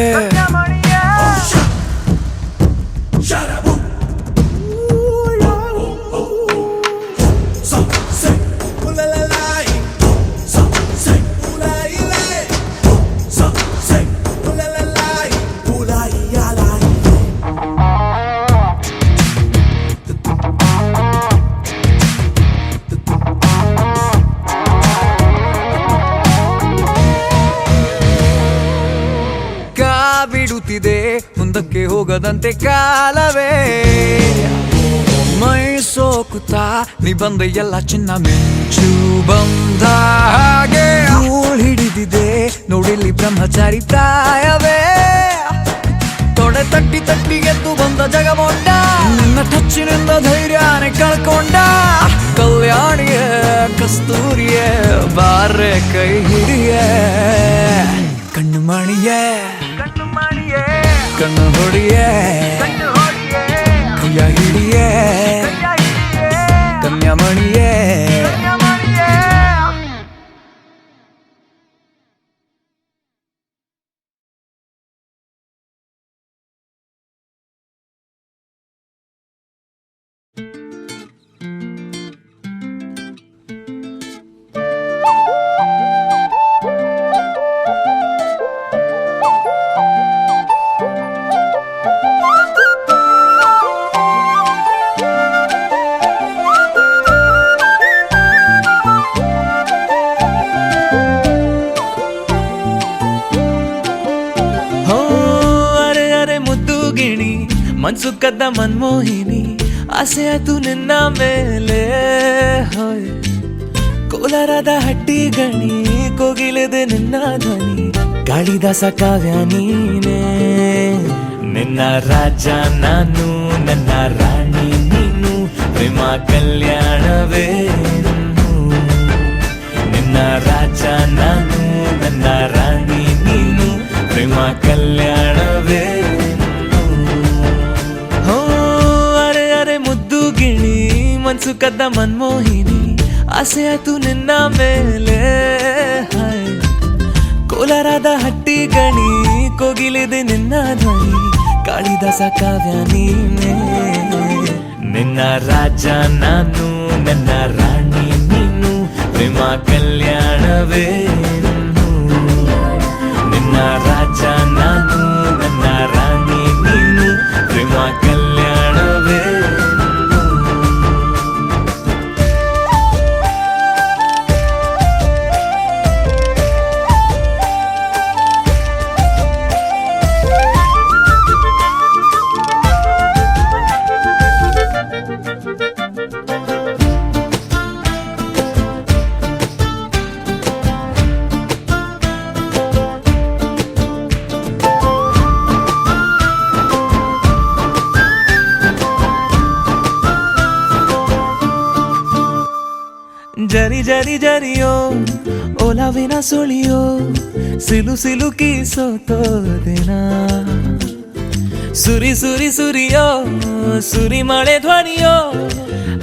ಬಿಡುತ್ತಿದೆ ಮುಂದಕ್ಕೆ ಹೋಗದಂತೆ ಕಾಲವೇ ಮೈ ಸೋಕುತ್ತಾ ನೀ ಬಂದ ಎಲ್ಲ ಚಿನ್ನ ಮಿಂಚು ಬಂದ ಹಾಗೆ ಧೂಳ್ ಹಿಡಿದಿದೆ ನೋಡಿಲ್ಲಿ ಬ್ರಹ್ಮಚಾರಿ ಪ್ರಾಯವೇ ತೊಡೆ ತಟ್ಟಿ ತಟ್ಟಿ ಎದ್ದು ಬಂದ ಜಗಮೊಂಡ ನಿನ್ನ ಟಚ್ಚಿನಿಂದ ಧೈರ್ಯನೇ ಕಳ್ಕೊಂಡ ಕಲ್ಯಾಣಿಯೇ ಕಸ್ತೂರಿಯೇ ಬಾರೆ ಕೈ ಹಿಡಿಯೇ ಕಣ್ಣು ಮಣಿಯೇ ಕಣ್ಣು ಹೊಡಿಯೇ ಕೈಯ ಹಿಡಿಯೇ ಕನ್ಯಾಮಣಿಯೇ ಮನ್ಸು ಕದ್ದ ಮನ್ಮೋಹಿನಿ ಆಸೆ ಆಯ್ತು ನಿನ್ನ ಮೇಲೆ ಹೋಯ್ ಕೋಲಾರದ ಹಟ್ಟಿ ಗಣಿ ಕೋಗಿಲೆದೆ ನಿನ್ನ ಧ್ವನಿ ಕಾಳಿದಾಸ ಕಾವ್ಯ ನೀನೇ ನಿನ್ನ ರಾಜ ನಾನು ನನ್ನ ರಾಣಿ ನೀನು ಪ್ರೇಮ ಕಲ್ಯಾಣವೇ ನಿನ್ನ ರಾಜ ನಾನು ನನ್ನ ರಾಣಿ ನೀನು ಪ್ರೇಮ ಕಲ್ಯಾಣವೇ ಮನ್ಸು ಕದ್ದ ಮನ್ಮೋಹಿನಿ ಆಸೆ ಆಯ್ತು ನಿನ್ನ ಮೇಲೆ ಕೋಲಾರದ ಹಟ್ಟಿ ಗಣಿ ಕೋಗಿಲಿದೆ ನಿನ್ನ ಧ್ವನಿ ಕಾಳಿದಾಸ ಕಾವ್ಯ ನೀನೇ ನಿನ್ನ ರಾಜ ನಾನು ನನ್ನ ರಾಣಿ ನೀನು ಪ್ರೇಮ ಕಲ್ಯಾಣವೇ ನಿನ್ನ ರಾಜ ನಾನು ನನ್ನ ರಾಣಿ ನೀನು ಪ್ರೇಮ ಕಲ್ಯಾಣವೇ ಜರಿ ಜರಿ ಜರಿಯೋ ಒಲವಿನ ಸುಳಿಯೋ ಸಿಲು ಸಿಲುಕಿ ಸೋತೋದೆನ ಸುರಿ ಸುರಿ ಸುರಿಯೋ ಸುರಿ ಮಳೆ ಧ್ವನಿಯೋ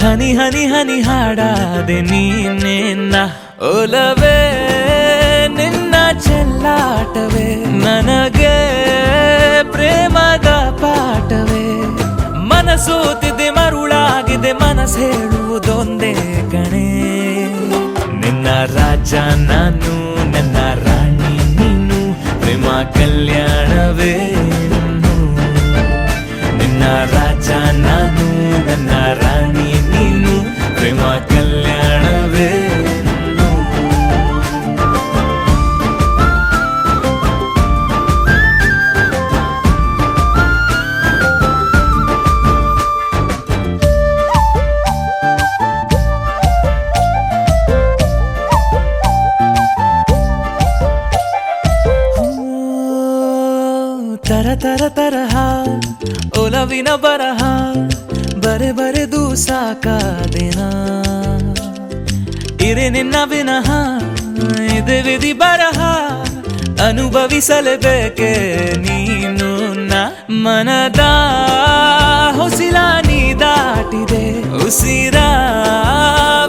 ಹನಿ ಹನಿ ಹನಿ ಹಾಡಾದೆ ನೀನೆನ್ನ ಒಲವೇ ನಿನ್ನ ಚೆಲ್ಲಾಟವೇ ನನಗೆ ಪ್ರೇಮದ ಪಾಠವೇ ಮನಸೋತಿದೆ ಮರುಳಾಗಿದೆ ಮನಸ್ಸು ಹೇಳುವುದೊಂದೇ ಕಣೆ ನಿನ್ನ ರಾಜ ನಾನು ನನ್ನ ರಾಣಿ ನೀನು ಪ್ರೇಮ ಕಲ್ಯಾಣವೇ ನಿನ್ನ ರಾಜ ನಾನು ನನ್ನ ರಾಣಿ ನೀನು ಪ್ರೇಮ ಕಲ್ಯಾಣವೇ ತರ ತರಹ ಒಲವಿನ ಬರಹ ಬರೆ ಬರೆದು ಸಾಕಾದೆನ ಇರೆ ನಿನ್ನ ವಿನಃ ಇದೆ ವಿಧಿ ಬರಹ ಅನುಭವಿಸಲೇಬೇಕೆ ನೀನು ಮನದ ಹೊಸಿಲ ನೀ ದಾಟಿದೆ ಉಸಿರ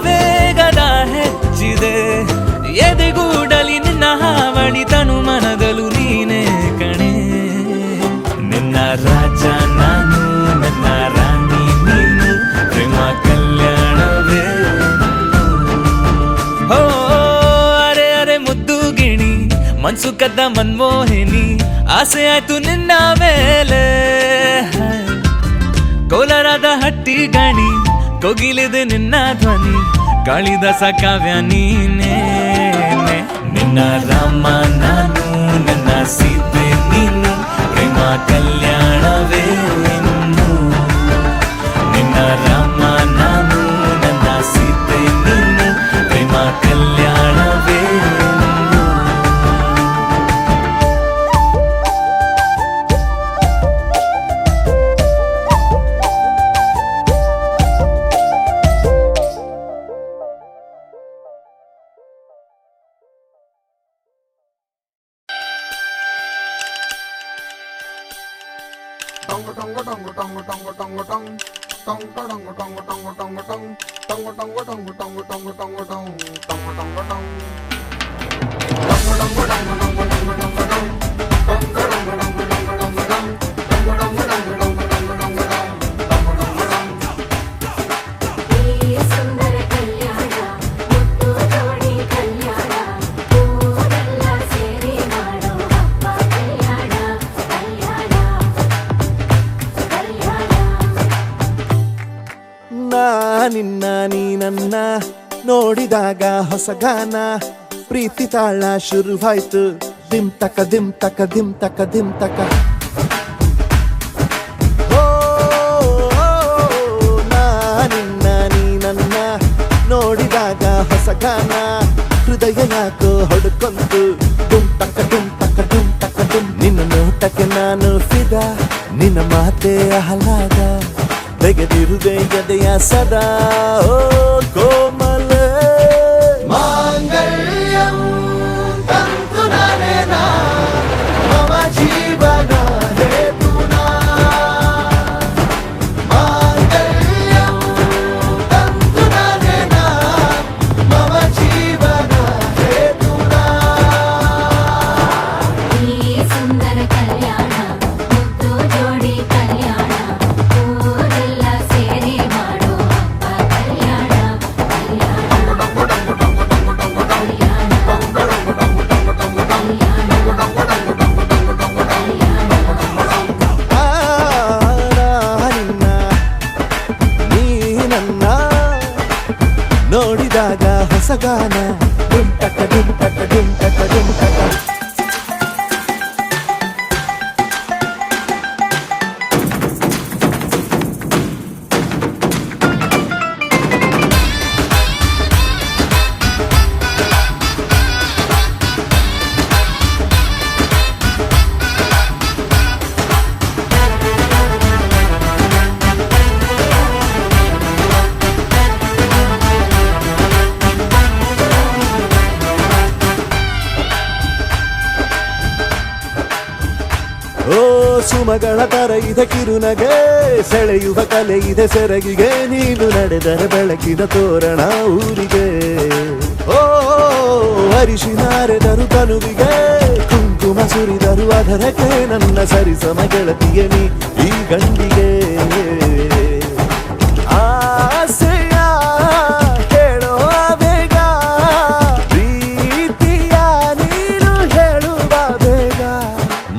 ವೇಗದ ಹೆಚ್ಚಿದೆ ಎದೆಗೂಡಲಿ ನಿನ್ನ ಹಾವಳಿ ತನು ಮನದಲು ನೀನೇ ಕಣೆ ನಿನ್ನ ರಾಜ ನಾನು ನನ್ನ ರಾಣಿ ನೀನು ಪ್ರೇಮ ಕಲ್ಯಾಣವೇ ಹೋ ಅರೆ ಅರೆ ಮುದ್ದು ಗಿಣಿ ಮನ್ಸು ಕದ್ದ ಮನ್ಮೋಹಿನಿ ಆಸೆ ಆಯ್ತು ನಿನ್ನ ಮೇಲೆ ಕೋಲಾರದ ಹಟ್ಟಿ ಗಣಿ ಕೋಗಿಲಿದೆ ನಿನ್ನ ಧ್ವನಿ ಕಾಳಿದಾಸ ಕಾವ್ಯ ನೀನೇ ನಿನ್ನ ರಾಮ ನಾನು ನನ್ನ ಸೀತೆ ನೀನು ಪ್ರೇಮ ಕಲ್ಯಾಣವೇ ಇನ್ನು ನಿನ್ನ ರಾಮ ನಾನು ನನ್ನ ಸೀತೆ ನೀನು ಪ್ರೇಮ ಕಲ್ಯಾಣವೇ ಈ ಸುಂದರ ಕಲ್ಯಾಣ ಮುತ್ತು ಜೋಡಿ ಕಲ್ಯಾಣ ಊರೆಲ್ಲ ಸೇರಿ ಮಾಡೋ ಹಬ್ಬ ಕಲ್ಯಾಣ ಕಲ್ಯಾಣ ಕಲ್ಯಾಣ ನಿನ್ನ ನೀ ನನ್ನ ನೋಡಿದಾಗ ಹೊಸಗಾನ ಪ್ರೀತಿ ತಾಳ ಶುರುವಾಯ್ತು ದಿಮ್ ತಕ ದಿಮ್ ತಕ ದಿಮ್ ತಕ ದಿಮ್ ತಕ ಓ, ನಿನ್ನ ನೀ ನನ್ನ ನೋಡಿದಾಗ ಹೊಸಗಾನ ಹೃದಯ ಯಾಕೋ ಹೊಡ್ಕೊಂತು ಡುಮ್ ತಕ ಡುಮ್ ತಕ ಡುಮ್ ತಕ ಡುಮ್ ನಿನ್ನ ನೋಟಕ್ಕೆ ನಾನು ಫಿದ ನಿನ್ನ ಮಾತೆ ಆಹ್ಲಾದ ತೆಗೆದಿರುವೆ ಎದೆಯ ಸದಾ ಓ ಕೋಮಲ ಮಾಂಗಲ್ಯಂ ತಂತು ನಾನೇನಾ ಮಮ ಜೀವನ ಹೇತುನಾ ಮಾಂಗಲ್ಯಂ ತಂತು ನಾನೇನಾ ಮಮ ಜೀವನ ಹೇತುನಾ ಈ ಸುಂದರ ಕಲ್ಯಾಣ ಮುತ್ತು ಜೋಡಿ ಕಲ್ಯಾಣ ಊರೆಲ್ಲ ಸೇರಿ ಮಾಡೋ ಹಬ್ಬ ಕಲ್ಯಾಣ ನಿನ್ನ ನೀ ನನ್ನ ನೋಡಿದಾಗ ಹೊಸಗಾನ ಡುಮ್ ಟಕ ಡುಮ್ ಟಕ ಡುಮ್ ಟಕ ಡುಮ್ ಟಕ ಓ ಸುಮಗಳ ತರ ಇದೆ ಕಿರುನಗೆ ಸೆಳೆಯುವ ಕಲೆ ಇದೆ ಸೆರಗಿಗೆ ನೀನು ನಡೆದರೆ ಬೆಳಕಿನ ತೋರಣ ಊರಿಗೆ ಓ ಅರಿಶಿನಾರೆದರು ತನುವಿಗೆ ಕುಂಕುಮ ಸುರಿದರು ಅದರಕ್ಕೆ ನನ್ನ ಸರಿಸಮ ಗೆಳತಿಗೆ ನೀ ಈ ಗಂಡಿಗೆ ಆಸೆಯ ಹೇಳೋ ಬೇಗ ಪ್ರೀತಿಯ ನೀನು ಹೇಳುವ ಬೇಗ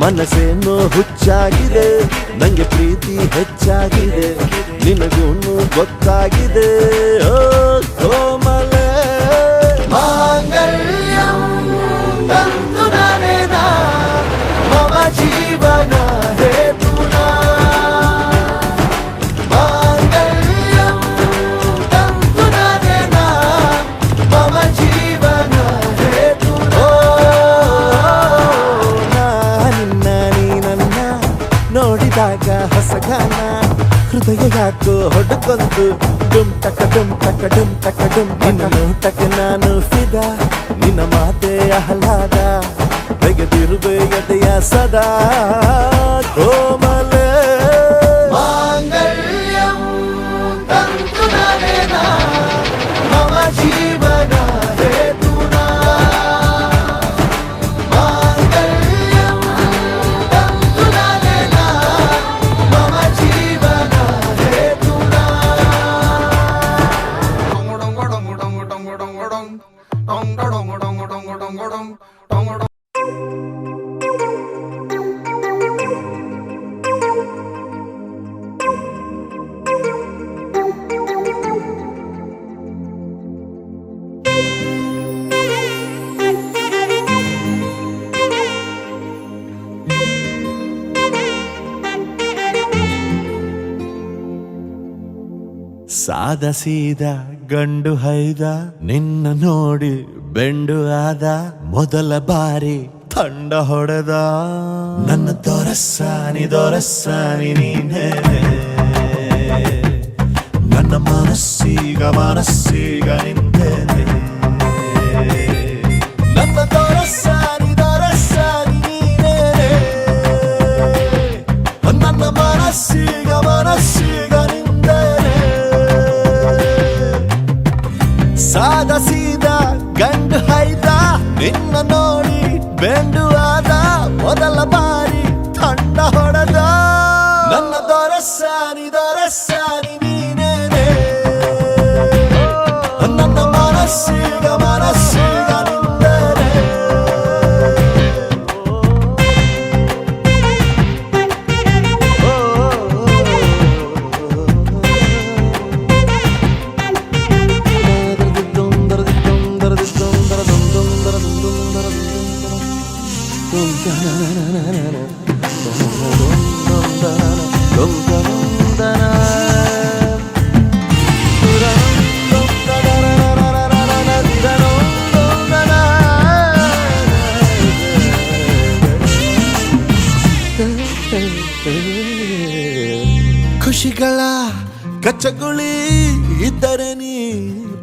ಮನಸ್ಸೇನೋ ಹುಚ್ಚಾಗಿದೆ ನಂಗೆ ಪ್ರೀತಿ ಹೆಚ್ಚಾಗಿದೆ ನಿನಗೂನು ಗೊತ್ತಾಗಿದೆ ಓ ಕೋಮಲೆ ಮಾಂಗಲ್ಯಂ ತಂತು ನಾನೇನಾ ಮಮ ಜೀವನ ಹೇತುನಾ ಮಾಂಗಲ್ಯಂ ತಂತು ನಾನೇನಾ ಮಮ ಜೀವನ ಹೇತುನಾ ನಿನ್ನ ನೀ ನನ್ನ ಯಾಕೋ ಹೊಡ್ಕೊಂತು ಡುಮ್ ಟಕ ಡುಮ್ ಟಕ ಡುಮ್ ಟಕ ಡುಮ್ ನಿನ್ನ ನೋಟಕ್ಕೆ ನಾನು ಫಿದ ನಿನ್ನ ಮಾತೆ ಆಹ್ಲಾದ ತೆಗೆದಿರುವೆಯದೆಯ ಸದಾ ಕೋಮಲೆ ಮಾಂಗಲ್ಯಂ ತಂತು ನರೇನಾ ಮಮ ಜೀವನ ಹೇತುನಾ ಮಾಂಗಲ್ಯಂ ತಂತು ನರೇನಾ ಮಮ ಜೀವನ ಹೇತುನಾ ಸಾದ ಸೀದ ಗಂಡು ಹೈದ ನಿನ್ನ ನೋಡಿ ಬೆಂಡು ಆದ ಮೊದಲ ಬಾರಿ ತಂಡ ಹೊಡೆದ ನನ್ನ ದೊರಸ್ಸಾನಿ ನೀನೇ ನನ್ನ ಮನಸ್ಸೀಗ ನಿಂತೇನೆ ನನ್ನ ದೊರಸ್ಸಾನಿ ನೀನೇ ನನ್ನ ಮನಸ್ಸೀಗ ನಿಂತೇನೆ ಸಾದ ಸೀದ ಗಂಡು ಹೈದ ನಿನ್ನ ನೋಡಿ ಬೆಂಡು ಆದ ಮೊದಲ ಬಾರಿ ತಂಡ ಹೊಡೆದ ನನ್ನ ದೊರಸ್ಸಾನಿ ನೀನೇನೆ ನನ್ನ ಮನಸ್ಸೀಗ ನಿಂತೇನೆ ಖುಷಿಗಳ ಕಚ್ಚಗುಳಿ ಇದ್ದರೆ ನೀ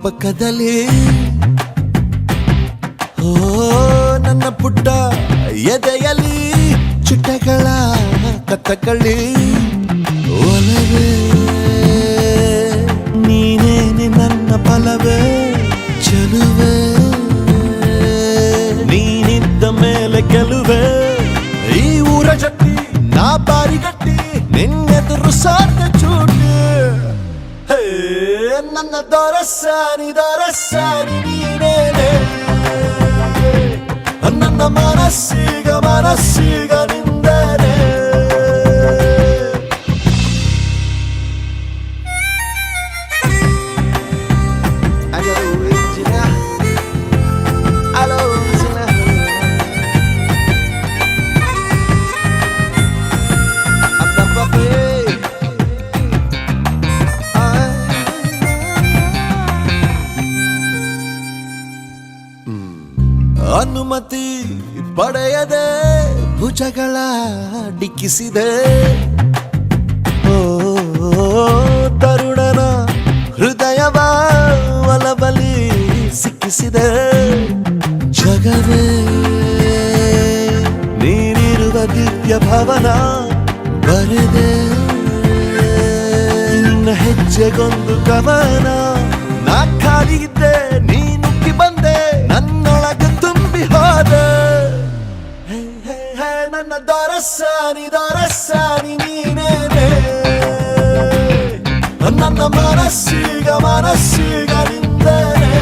ಪಕ್ಕದಲ್ಲಿ ಓ ನನ್ನ ಪುಟ್ಟ ಎದೆಯಲ್ಲಿ ಚುಟ್ಟಗಳ ಕಥಕಳಿ ಒಲವೇ ನೀನೇನೆ ನನ್ನ ಬಲವೇ ಚೆಲುವೆ ನೀನಿದ್ದ ಮೇಲೆ ಗೆಲುವೆ ಈ ಊರ ಜಟ್ಟಿ ನಾ ಬಾರಿಗಟ್ಟಿ ನಿನ್ನೆದುರು ಸಾರ್ಥ ಚೂಟಿ ಹೇ ನನ್ನ ದೊರಸ್ಸಾನಿ ನೀನೇನೆ ನನ್ನ ಮನಸ್ಸೀಗ ನಿಂದನೆ ಅನುಮತಿ ಪಡೆಯದೆ ಭುಜಗಳ ಡಿಕ್ಕಿಸಿದೆ ಓ ತರುಣನ ಹೃದಯವ ಒಲಬಲಿ ಸಿಕ್ಕಿಸಿದೆ ಜಗವೇ ನೀನಿರುವ ದಿವ್ಯ ಭವನ ಬರೆದೆ ನಿನ್ನ ಹೆಜ್ಜೆಗೊಂದು ಕವನ ನಾ ಖಾಲಿ ಇದ್ದೆ ನೀನುಕ್ಕಿ ಬಂದೆ ನನ್ನೊಳಗೆ ತುಂಬಿ ಹೋದೆ ನನ್ನ ದೊರಸ್ಸಾನಿ ನೀನೇನೆ ನನ್ನ ಮನಸ್ಸೀಗ ನಿಂದನೆ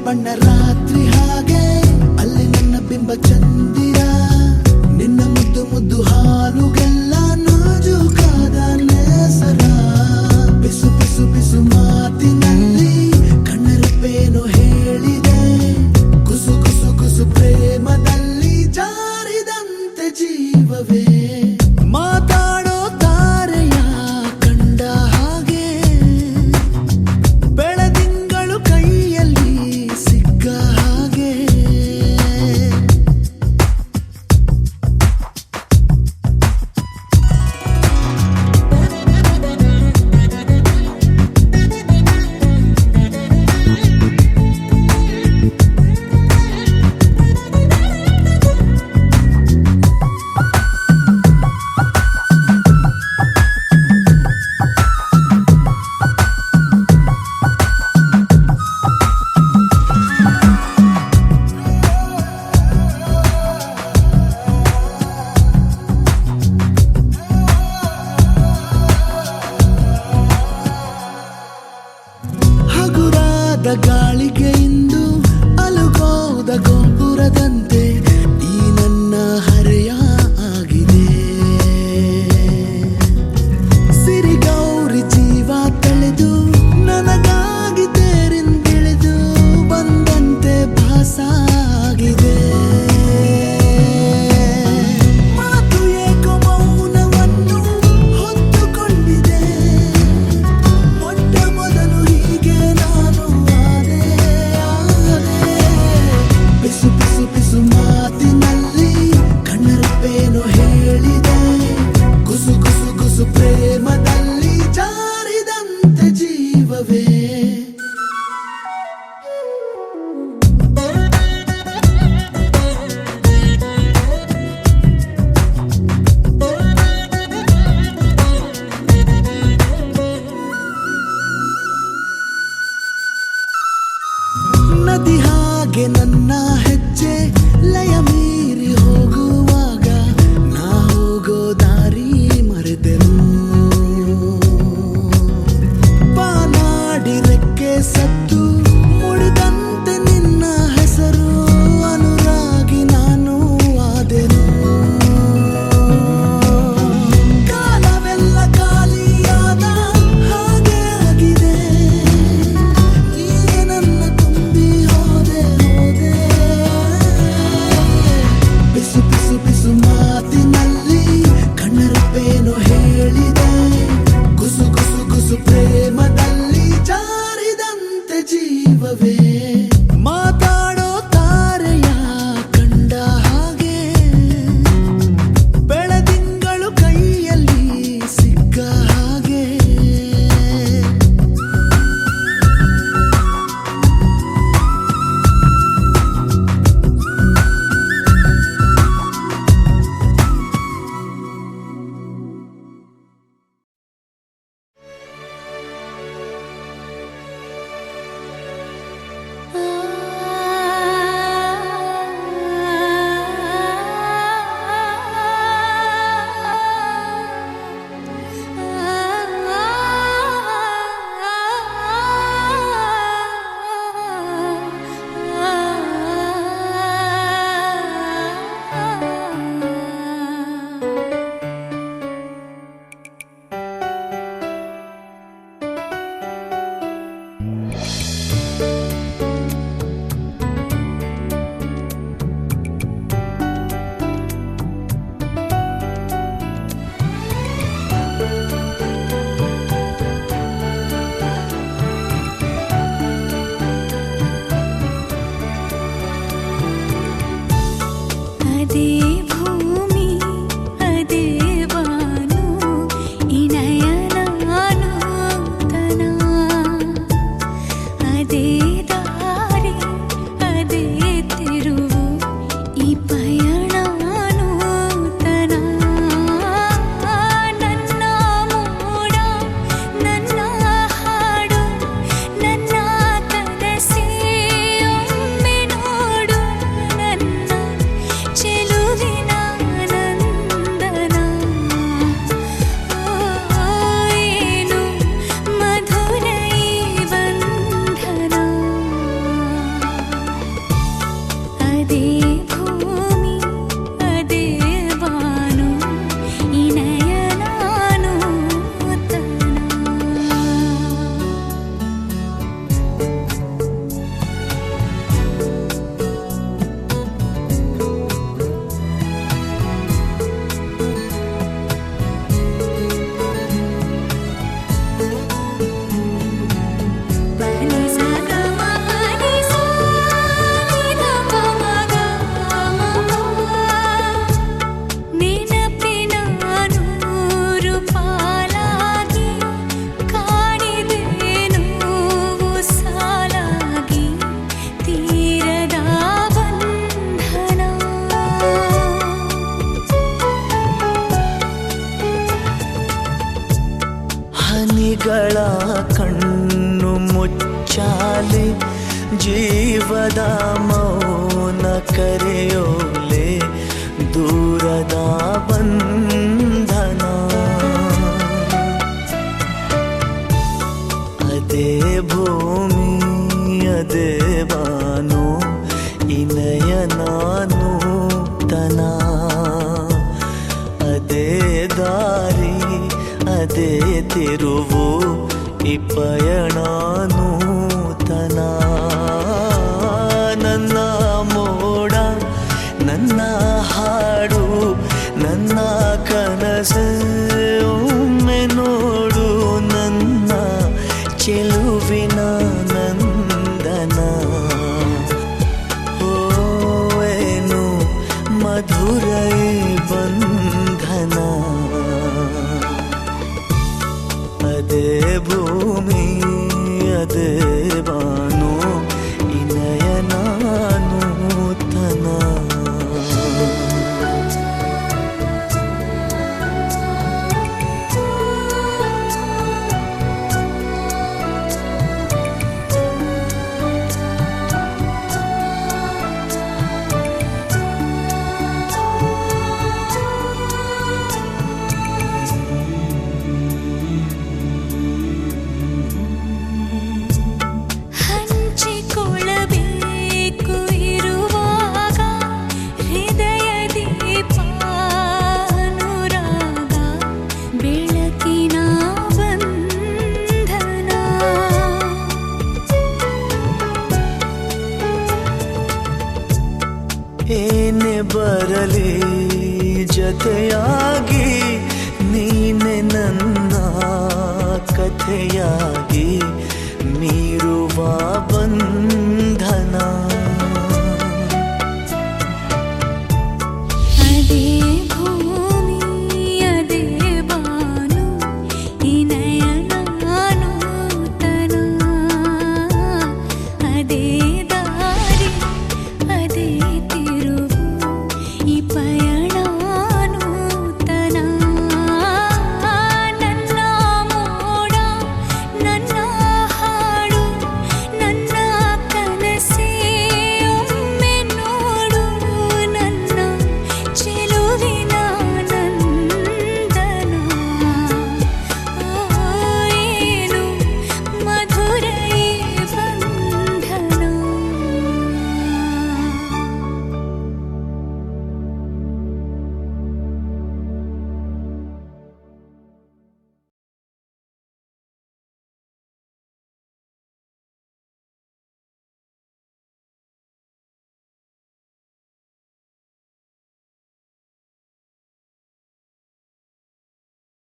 ಬಣ್ಣ ರಾತ್ರಿ ಹಾಗೆ ಅಲ್ಲಿ ನನ್ನ ಬಿಂಬ ಚಂದಿರ ನಿನ್ನ ಮುದ್ದು ಮುದ್ದು ಹಾಲುಗೆಲ್ಲ ನಾಜೂಕಾದ ನೇಸರ ಬಿಸು ಬಿಸು ಬಿಸು ಮಾತಿನಲ್ಲಿ ಕಣ್ಣರಪ್ಪೇನೋ ಹೇಳಿದೆ ಕುಸು ಕುಸು ಕುಸು ಪ್ರೇಮದಲ್ಲಿ ಜಾರಿದಂತೆ ಜೀವವೇ ಮಾತಾಡೋ ತಾರೆಯ ಕಂಡ ಹಾಗೆ ಬೆಳದಿಂಗಳು ಕೈಯಲ್ಲಿ ಸಿಕ್ಕ ಹಾಗೆ ಹಗುರಾದ ಗಾಳಿಗೆ ಇಂದು ಅಲುಗೋದ ಗೋಪುರದಂತೆ ಈ ನನ್ನ ಹರೆಯ ಆಗಿದೆ ಸಿರಿಗೌರಿ ಜೀವ ತಳೆದು ನನಗಾಗಿ ತೇರಿಂದಿಳಿದು ಬಂದಂತೆ ಭಾಸ ಆಗಿದೆ ಮಾತು ಏಕೋ ಮೌನವನ್ನು ಹೊತ್ತುಕೊಂಡಿದೆ ಮೊಟ್ಟ ಮೊದಲು ಹೀಗೆ ನಾನು ಆದೆ ಬಿಸು ಬಿಸು ಬಿಸು ಮಾತಿನಲ್ಲಿ ಕಣ್ಣರಪ್ಪೇನೋ ಹೇಳಿದೆ ಕುಸು ಕುಸು ಕುಸು ಪ್ರೇಮದಲ್ಲಿ ಜಾರಿದಂತೆ ಜೀವವೇ ನದಿ ಹಾಗೆ ನನ್ನ ಹೆಜ್ಜೆ ಲಯ ಮೀರಿ ಹೋಗುವಾಗ ನಾ ಹೋಗೋ ದಾರಿ ಮರೆತೆನು ಪಾನಾಡಿ ರೆಕ್ಕೆ ಸತ್ತು ಮುಡಿದಂತೆ ನಿನ್ನ ಹೆಸರು ಅನುರಾಗಿ ನಾನು ಆದೆನು ಕಾಲವೆಲ್ಲ ಖಾಲಿಯಾದ ಹಾಗೆ ಆಗಿದೆ ನೀನೇ ನನ್ನ ತುಂಬಿ ಹೋದೆ ಬಿಸು ಬಿಸು ಬಿಸು ಮಾತಿನಲ್ಲಿ ಕಣ್ಣರಪ್ಪೇನೋ ಹೇಳಿದೆ ಕುಸು ಕುಸು ಕುಸು ಪ್ರೇಮದಲ್ಲಿ ಜಾರಿದಂತೆ ಜೀವವೇ ಮಾತಾಡೋ ತಾರೆಯ ಕಂಡ ಹಾಗೆ ಬೆಳದಿಂಗಳು ಕೈಯಲ್ಲಿ ಸಿಕ್ಕ ಹಾಗೆ ಮಾಲೆ ಜೀವದ ಮೌನ ಕರೆಯೋಲೆ ದೂರದ ಬಂಧನ ಅದೇ ಭೂಮಿ ಅದೇ ಬಾನು ಇನಯ ನಾನು ತನ ಅದೇ ದಾರಿ ಅದೇ ತಿರುವು ಈ ಪಯಣ ನೂತನ ನನ್ನ ಮೋಡ ನನ್ನ ಹಾಡು ನನ್ನ ಕನಸು ಒಮ್ಮೆ ನೋಡು ನನ್ನ ಚೆಲುವಿನ ನಂದನ ಓವೇನು ಮಧುರ ಬಂಧನ ಅದೇ ಭೂಮಿ ಅದೇ ಬಾನು ಇನಯ ನೂತನ ಹಂಚಿಕೊಳ್ಳಬೇಕು ಇರುವಾಗ ಹೃದಯ ದೀಪಾನುರಾಗ ಬೆಳಕಿನ ಬಂಧನ ಏನೇ ಬರಲಿ ಜೊತೆಯಾಗಿ ನೀನೆ ನನ್ನ ಕಥೆಯಾಗಿ ಮೀರುವ